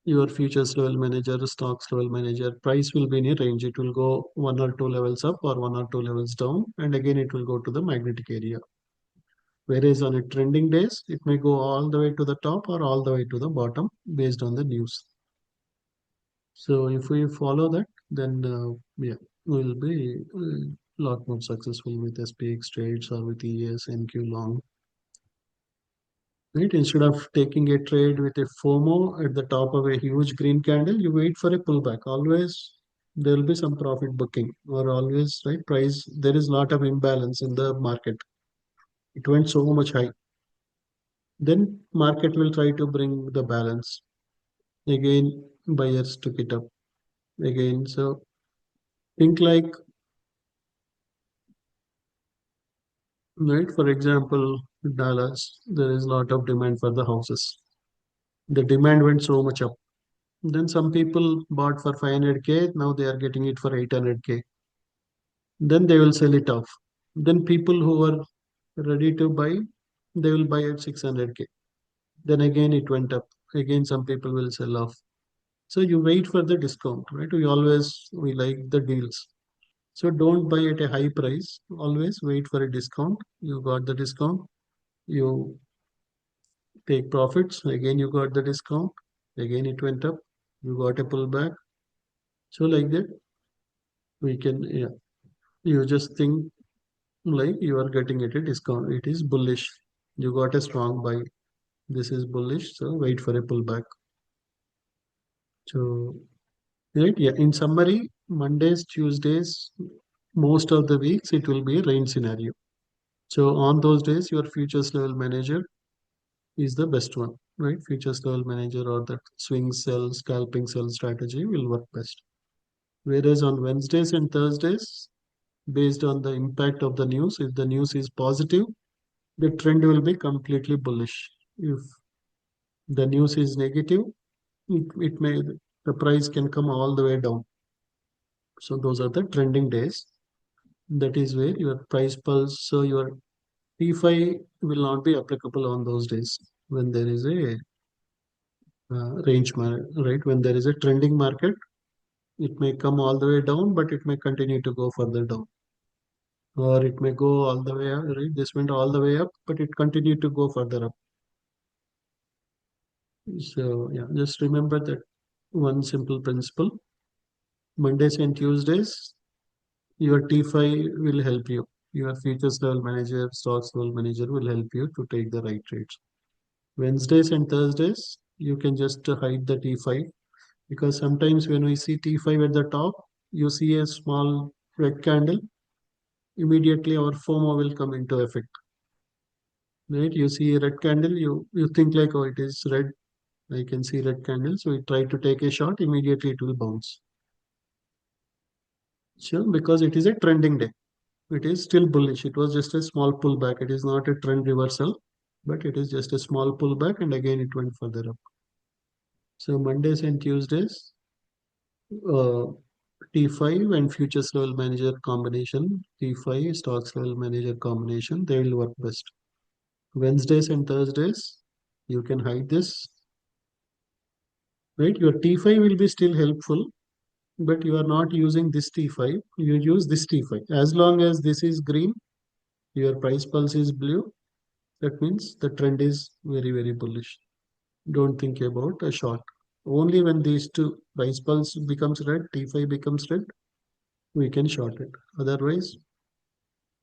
A: your futures level manager, stocks level manager, price will be in a range. It will go 1 or 2 levels up or 1 or 2 levels down, and again it will go to the magnetic area. Whereas on a trending days, it may go all the way to the top or all the way to the bottom based on the news. So if we follow that, then yeah, we'll be a lot more successful with SPX trades or with ES, NQ long. Right? Instead of taking a trade with a FOMO at the top of a huge green candle, you wait for a pullback. Always there will be some profit booking, or always, right, price, there is a lot of imbalance in the market. It went so much high. Then market will try to bring the balance. Again, buyers took it up again. So think like, right, for example, Dallas, there is a lot of demand for the houses. The demand went so much up. Then some people bought for 500K, now they are getting it for 800K. Then they will sell it off. Then people who are ready to buy, they will buy at 600K. Then again it went up. Again some people will sell off. So you wait for the discount, right? We like the deals. So don't buy at a high price. Always wait for a discount. You got the discount. You take profits. Again you got the discount. Again it went up. You got a pullback. So like that, we can, yeah. You just think like you are getting at a discount. It is bullish. You got a strong buy. This is bullish. So wait for a pullback. So right, yeah. In summary, Mondays, Tuesdays, most of the weeks it will be a rain scenario. So on those days, your futures level manager is the best one, right? Futures level manager or the swing sell, scalping sell strategy will work best. Whereas on Wednesdays and Thursdays, based on the impact of the news, if the news is positive, the trend will be completely bullish. If the news is negative, it may, the price can come all the way down. So those are the trending days. That is where your price pulse, so your T5 will not be applicable on those days when there is a right? When there is a trending market, it may come all the way down, but it may continue to go further down. Or it may go all the way up, right? This went all the way up, but it continued to go further up. So yeah, just remember that one simple principle. Mondays and Tuesdays, your T5 will help you. Your futures level manager, stocks level manager will help you to take the right trades. Wednesdays and Thursdays, you can just hide the T5 because sometimes when we see T5 at the top, you see a small red candle, immediately our FOMO will come into effect. Right? You see a red candle, you think like, oh, it is red. I can see red candle. So we try to take a shot, immediately it will bounce. Sure, because it is a trending day. It is still bullish. It was just a small pullback. It is not a trend reversal, but it is just a small pullback, and again it went further up. So Mondays and Tuesdays, uh, T5 and futures level manager combination, T5 stocks level manager combination, they will work best. Wednesdays and Thursdays, you can hide this, right? Your T5 will be still helpful, but you are not using this T5. You use this T5. As long as this is green, your price pulse is blue, that means the trend is very, very bullish. Don't think about a short. Only when these two price pulse becomes red, T5 becomes red, we can short it. Otherwise,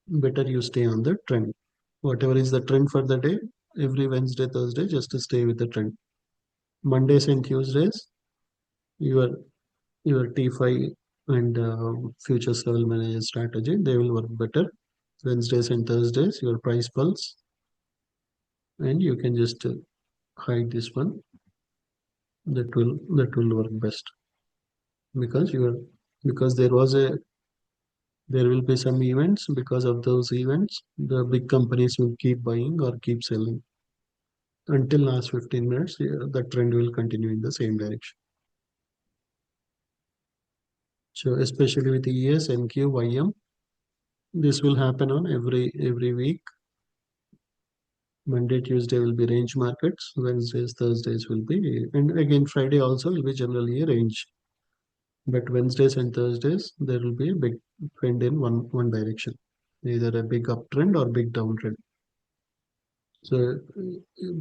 A: better you stay on the trend. Whatever is the trend for the day, every Wednesday, Thursday, just to stay with the trend. Mondays and Tuesdays, your your T5 and futures level manager strategy, they will work better. Wednesdays and Thursdays, your price pulse, and you can just hide this one. That will work best because there will be some events. Because of those events, the big companies will keep buying or keep selling until last 15 minutes. Yeah, the trend will continue in the same direction. So especially with ES, NQ, YM, this will happen on every week. Monday, Tuesday will be range markets. Wednesdays, Thursdays will be, and again Friday also will be generally a range. But Wednesdays and Thursdays there will be a big trend in one direction, either a big uptrend or big downtrend. So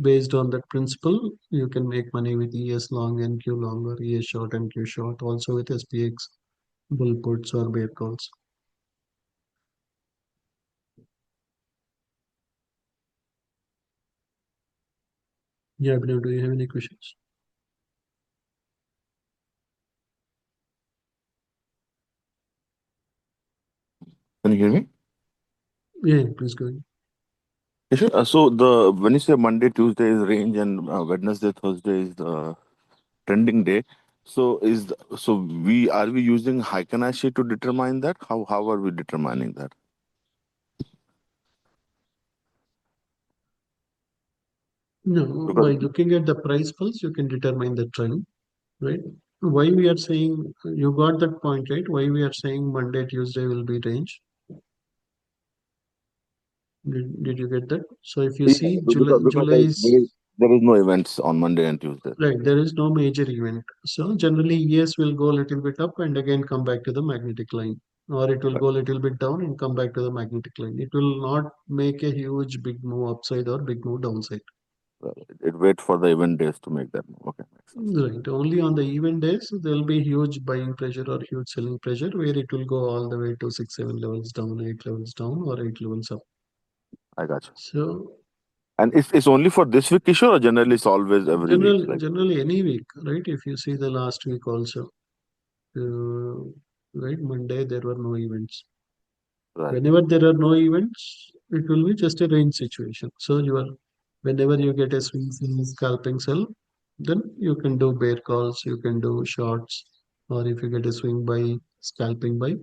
A: based on that principle, you can make money with ES long and Q long, or ES short and Q short, also with SPX, bull puts or bear calls. Yeah, Abhinav, do you have any questions?
H: Can you hear me?
A: Yeah, please go ahead.
H: Yes, sure. So the when you say Monday, Tuesday is range and Wednesday, Thursday is the trending day. So we using Heikenaishi to determine that? How are we determining that?
A: No,
H: Because
A: by looking at the price pulse, you can determine the trend, right? Why we are saying, you got that point, right? Why we are saying Monday, Tuesday will be range? Did you get that? So if you
H: yeah,
A: see
H: because
A: July's,
H: there is no events on Monday and Tuesday.
A: right, there is no major event. So generally, ES will go a little bit up and again come back to the magnetic line, or it will go a little bit down and come back to the magnetic line. It will not make a huge big move upside or big move downside.
H: It wait for the event days to make that move. Okay, makes sense.
A: Right. Only on the event days, there will be huge buying pressure or huge selling pressure where it will go all the way to 6, 7 levels down, 8 levels down, or 8 levels up.
H: I got you.
A: So
H: And it's only for this week issue, or generally it's always every week? Like
A: generally any week, right? If you see the last week also, uh, right? Monday there were no events.
H: right.
A: Whenever there are no events, it will be just a range situation. So whenever you get a swing sell, scalping sell, then you can do bear calls, you can do shorts, or if you get a swing buy, scalping buy,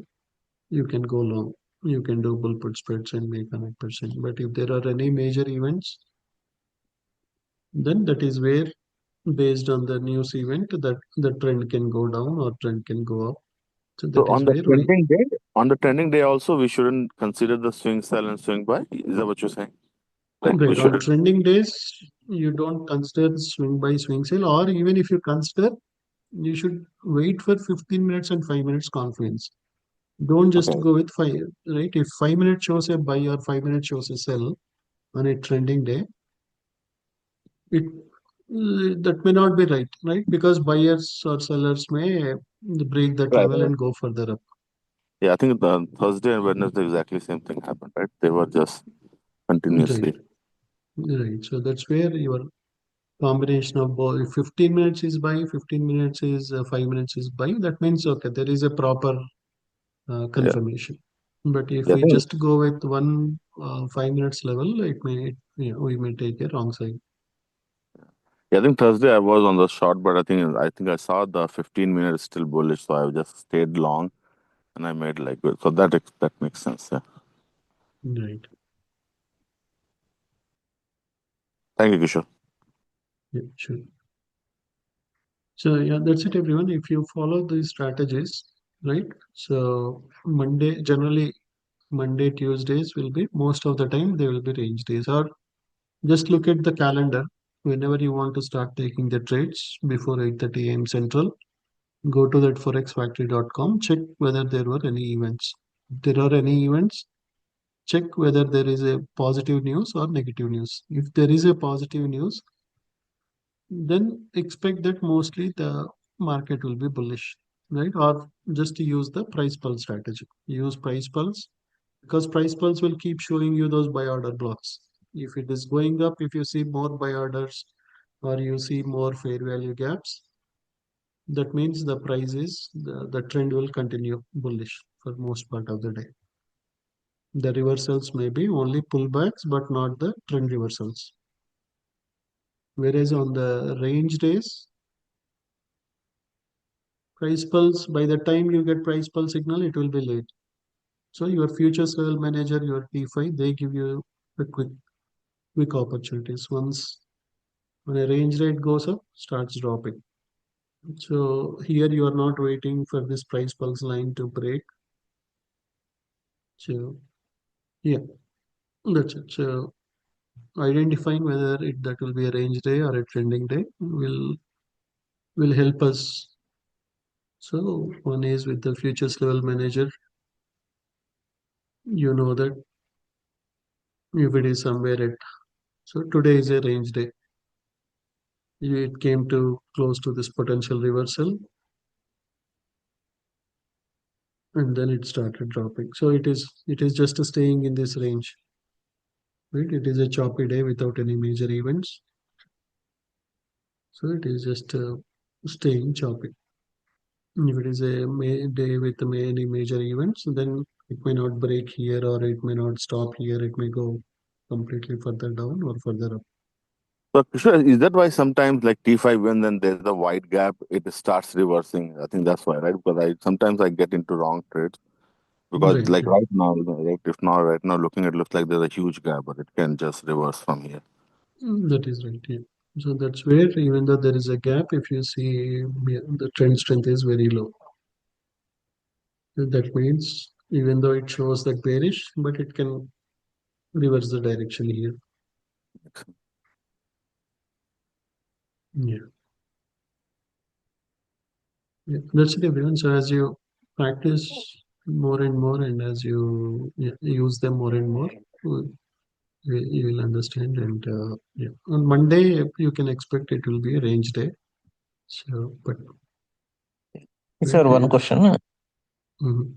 A: you can go long. You can do bull put spreads and make 100%. But if there are any major events, then that is where, based on the news event, that the trend can go down or trend can go up. So
H: So
A: that is where we,
H: on the trending day also, we shouldn't consider the swing sell and swing buy. Is that what you're saying? Like we
A: right, on
H: should.
A: trending days, you don't consider swing buy, swing sell, or even if you consider, you should wait for 15 minutes and 5 minutes confluence. Don't just
H: Okay.
A: go with five, right? If 5 minutes shows a buy or 5 minutes shows a sell on a trending day, it that may not be right, right? Because buyers or sellers may break that
H: Right.
A: level and go further up.
H: Yeah, I think the Thursday and Wednesday exactly same thing happened, right? They were just
A: Right,
H: continuously.
A: right. So that's where your combination of both, if 15 minutes is buy, 15 minutes is 5 minutes is buy, that means okay, there is a proper
H: Yeah.
A: confirmation. But if
H: Yeah, I
A: we
H: think
A: just go with one 5 minutes level, we may take a wrong side.
H: yeah, I think Thursday I was on the short, but I think I saw the 15 minutes still bullish, so I just stayed long and I made like good. So that makes sense. Yeah.
A: Right.
H: Thank you, Kishore.
A: Yeah, sure. So yeah, that's it, everyone. If you follow these strategies, right? So generally Monday, Tuesdays will be, most of the time they will be range days. Or just look at the calendar. Whenever you want to start taking the trades before 8:30 a.m. Central, go to that forexfactory.com, check whether there were any events. If there are any events, check whether there is a positive news or negative news. If there is a positive news, then expect that mostly the market will be bullish, right? Or just use the price pulse strategy. Use price pulse, because price pulse will keep showing you those buy order blocks. If it is going up, if you see more buy orders or you see more fair value gaps, that means the trend will continue bullish for most part of the day. The reversals may be only pullbacks, but not the trend reversals. Whereas on the range days, price pulse, by the time you get price pulse signal, it will be late. So your futures level manager, your T5, they give you the quick opportunities. Once when a range rate goes up, starts dropping. So here you are not waiting for this price pulse line to break. So yeah, that's it. So identifying whether that will be a range day or a trending day will help us. So one is with the futures level manager. You know that if it is somewhere at, so today is a range day. It came to close to this potential reversal, and then it started dropping. So it is just staying in this range. Right? It is a choppy day without any major events. So it is just staying choppy. If it is a day with many major events, then it may not break here or it may not stop here. It may go completely further down or further up.
H: So, Kishore, is that why sometimes like T5 when then there's a wide gap, it starts reversing? I think that's why, right? Because I sometimes I get into wrong trades because
A: Right,
H: like
A: right.
H: right now, right, if not right now looking at it looks like there's a huge gap, but it can just reverse from here.
A: That is right. Yeah. So that's where even though there is a gap, if you see the trend strength is very low. That means even though it shows that bearish, but it can reverse the direction here. Yeah. Yeah, that's it, everyone. So as you practice more and more, and as you use them more and more, you will understand. And yeah, on Monday you can expect it will be a range day. So, but
E: Sir,
A: right,
E: one question.
A: mhm.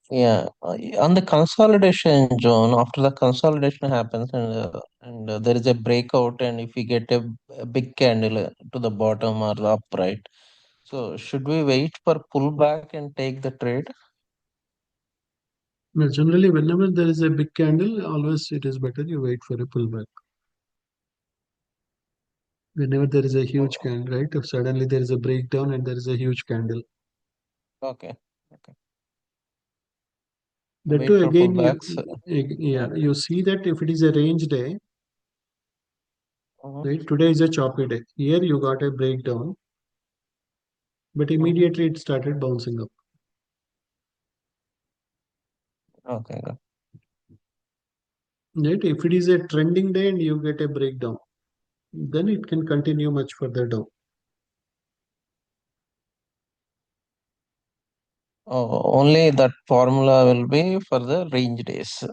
E: Yeah, on the consolidation zone, after the consolidation happens and there is a breakout, and if we get a big candle to the bottom or the up, right? So should we wait for pullback and take the trade?
A: Well, generally, whenever there is a big candle, always it is better you wait for a pullback. Whenever there is a huge candle, right? If suddenly there is a breakdown and there is a huge candle.
E: Okay. Okay.
A: That
E: Wait
A: too,
E: for
A: again,
E: pullbacks.
A: yeah, you see that if it is a range day,
E: Mhm,
A: right? Today is a choppy day. Here you got a breakdown, but
E: mhm.
A: immediately it started bouncing up.
E: Okay. Good.
A: Right? If it is a trending day and you get a breakdown, then it can continue much further down.
E: Oh, only that formula will be for the range days.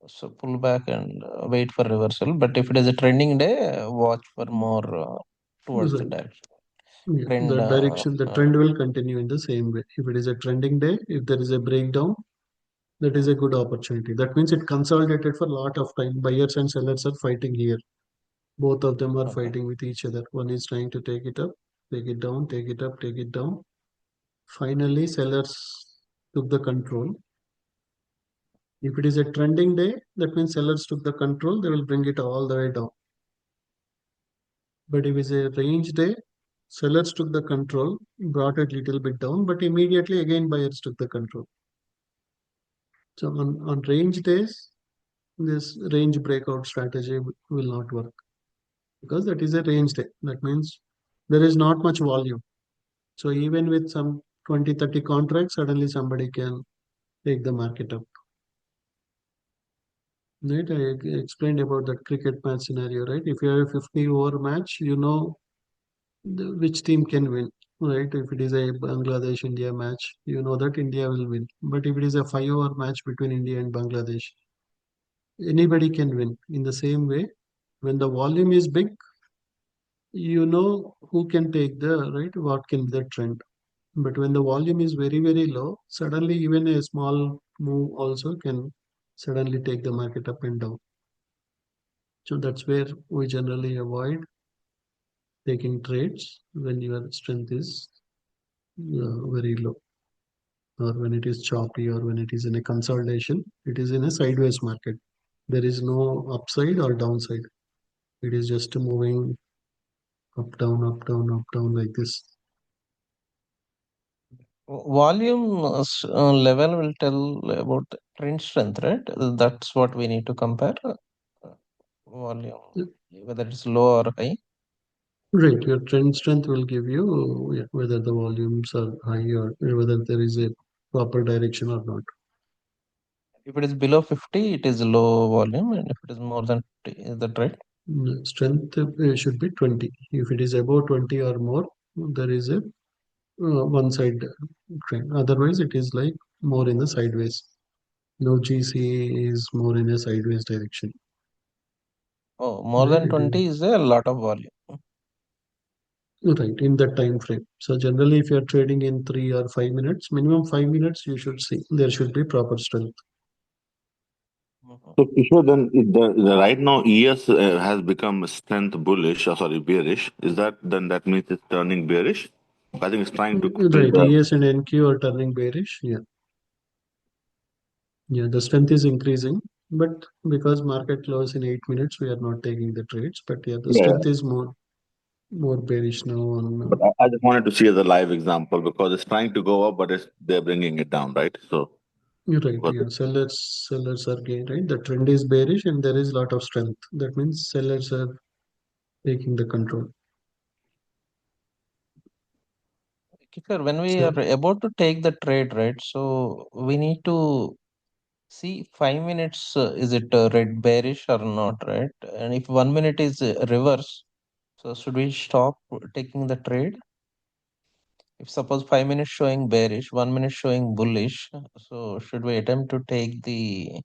E: So pullback and wait for reversal. But if it is a trending day, watch for more towards the
A: Right.
E: direction.
A: Yeah,
E: Trend.
A: the direction, the trend will continue in the same way. If it is a trending day, if there is a breakdown, that is a good opportunity. That means it consolidated for a lot of time. Buyers and sellers are fighting here. Both of them are
E: Okay.
A: fighting with each other. One is trying to take it up, take it down, take it up, take it down. Finally, sellers took the control. If it is a trending day, that means sellers took the control, they will bring it all the way down. But if it's a range day, sellers took the control, brought it little bit down, but immediately again buyers took the control. So on range days, this range breakout strategy will not work because that is a range day. That means there is not much volume. So even with some 20, 30 contracts, suddenly somebody can take the market up. Right? I explained about that cricket match scenario, right? If you have a 50 over match, you know which team can win, right? If it is a Bangladesh India match, you know that India will win. But if it is a 5 over match between India and Bangladesh, anybody can win. In the same way, when the volume is big, you know who can take the right, what can be the trend. But when the volume is very, very low, suddenly even a small move also can suddenly take the market up and down. So that's where we generally avoid taking trades when your strength is very low, or when it is choppy, or when it is in a consolidation. It is in a sideways market. There is no upside or downside. It is just moving up, down, up, down, up, down like this.
E: Volume level will tell about trend strength, right? That's what we need to compare. Volume, whether it's low or high.
A: Right, your trend strength will give you yeah, whether the volumes are high or whether there is a proper direction or not.
E: If it is below 50, it is low volume, and if it is more than 50, is that right?
A: Strength should be 20. If it is above 20 or more, there is a one side trend. Otherwise, it is like more in the sideways. No GC is more in a sideways direction.
E: Oh, more
A: Right,
E: than 20 is a lot of volume.
A: right, in that time frame. So generally, if you are trading in 3 or 5 minutes, minimum 5 minutes, you should see there should be proper strength.
E: Mhm.
H: So Kishore, then right now ES has become strength bullish, sorry, bearish. Is that then that means it's turning bearish? I think it's trying to build
A: Right,
H: a
A: ES and NQ are turning bearish. Yeah, yeah, the strength is increasing, but because market close in 8 minutes, we are not taking the trades. But yeah, the
H: yeah.
A: strength is more bearish now on.
H: But I just wanted to see as a live example because it's trying to go up, but they're bringing it down, right? So
A: You're right,
H: because
A: yeah. Sellers are gain, right? The trend is bearish and there is a lot of strength. That means sellers are taking the control.
E: Kishore, when we
A: So
E: are about to take the trade, right? So we need to see 5 minutes, is it red bearish or not, right? And if 1 minute is reverse, so should we stop taking the trade? If suppose 5 minutes showing bearish, 1 minute showing bullish, so should we attempt to take the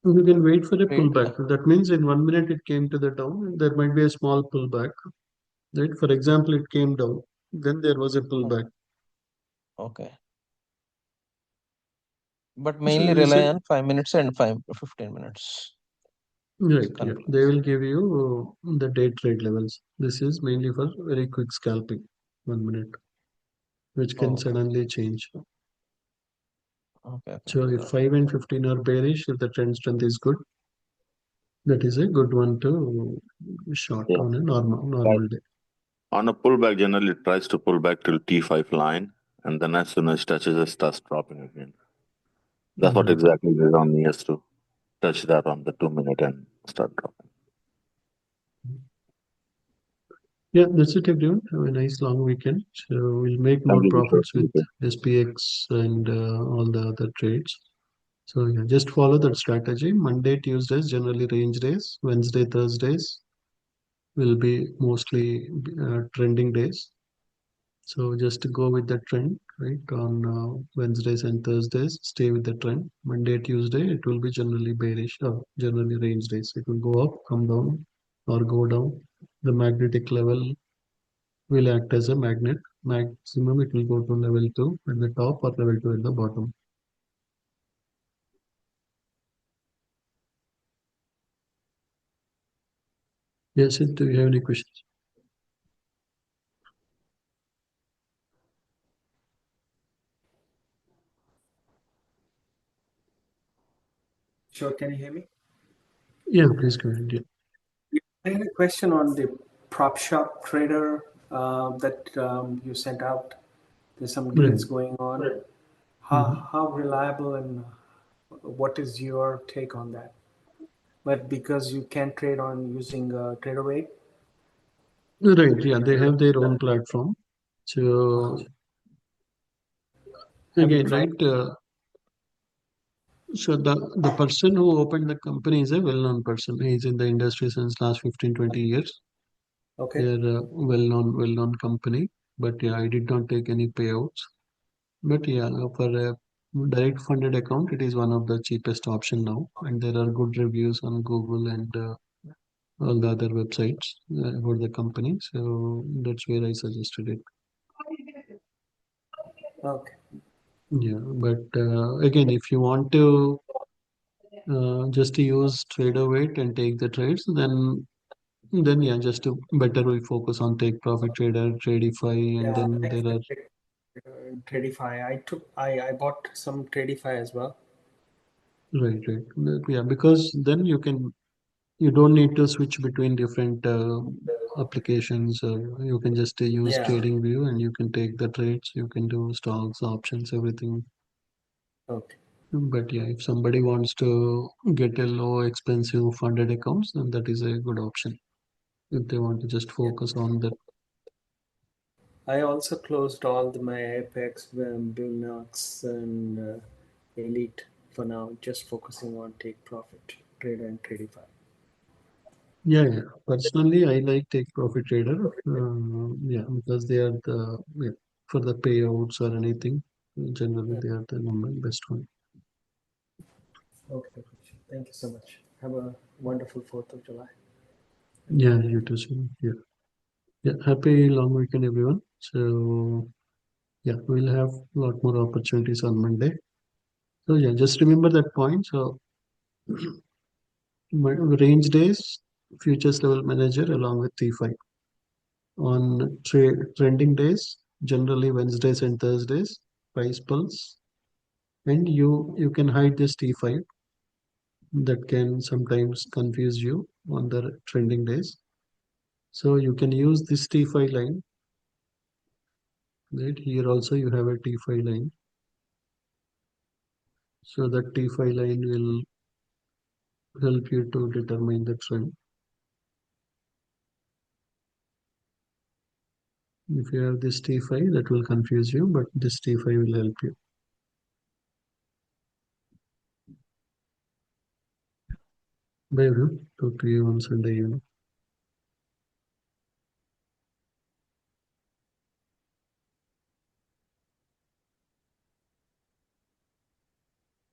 A: we can wait for a
E: trade?
A: pullback. That means in 1 minute it came to the down. There might be a small pullback, right? For example, it came down. Then there was a pullback.
E: Okay. But
A: So
E: mainly
A: this
E: rely
A: is
E: on 5 minutes and 15 minutes.
A: right. Yeah, they
E: Confluence.
A: will give you the day trade levels. This is mainly for very quick scalping. 1 minute, which
E: Oh,
A: can
E: okay.
A: suddenly change.
E: Okay.
A: So if
E: Got it.
A: 5 and 15 are bearish, if the trend strength is good, that is a good one to short
H: yeah,
A: on a
H: right.
A: normal day.
H: On a pullback, generally it tries to pull back till T5 line, and then as soon as it touches, it starts dropping again. That's what
A: Right.
H: exactly it is on ES to touch that on the 2 minute and start dropping.
A: Yeah, that's it, everyone. Have a nice long weekend. So we'll make
H: Thank
A: more
H: you, Kishore.
A: profits with SPX and all the other trades. So yeah, just follow that strategy. Monday, Tuesdays, generally range days. Wednesday, Thursdays will be mostly trending days. So just go with the trend, right? On Wednesdays and Thursdays, stay with the trend. Monday, Tuesday, it will be generally bearish or generally range days. It will go up, come down, or go down. The magnetic level will act as a magnet. Maximum it will go to level 2 at the top or level 2 at the bottom. Yes, do you have any questions?
N: Sure, can you hear me?
A: Yeah, please go ahead. Yeah.
N: I had a question on the prop shop trader that you sent out. There's some
A: Right.
N: deals going on.
A: Mhm.
N: How reliable and what is your take on that? But because you can trade on using TraderWeight,
A: Right, yeah, they have their own platform. So
N: have you
A: again,
N: tried?
A: right, so the person who opened the company is a well-known person. He's in the industry since last 15-20 years.
N: Okay.
A: They're a well-known company. But yeah, I did not take any payouts. But yeah, for a direct funded account, it is one of the cheapest option now, and there are good reviews on Google and all the other websites about the company. So that's where I suggested it.
N: Okay.
A: Yeah, but again, if you want to just use trader weight and take the trades, then yeah, just to better we focus on take profit trader, Tradify, and
N: Yeah,
A: then
N: I
A: there are
N: Tradify. I bought some Tradify as well.
A: right. Yeah, because then you don't need to switch between different applications. You can just use
N: Yeah.
A: trading view and you can take the trades. You can do stocks, options, everything.
N: Okay.
A: But yeah, if somebody wants to get a low expensive funded accounts, then that is a good option. If they want to just
N: Yeah.
A: focus on that.
N: I also closed all my Apex, Binox, and Elite for now, just focusing on take profit trader and Tradify?
A: Yeah. Personally, I like take profit trader. Yeah, because they are for the payouts or anything. Generally, they are the number best one.
N: Okay, thank you so much. Have a wonderful 4th of July.
A: Yeah, you too. Yeah. Yeah. Happy long weekend, everyone. So yeah, we'll have a lot more opportunities on Monday. So yeah, just remember that point. So range days, futures level manager along with T5. On trending days, generally Wednesdays and Thursdays, price pulse, and you can hide this T5 that can sometimes confuse you on the trending days. So you can use this T5 line. Right here also you have a T5 line. So that T5 line will help you to determine the trend. If you have this T5, that will confuse you, but this T5 will help you. Bye, everyone. Talk to you on Sunday evening.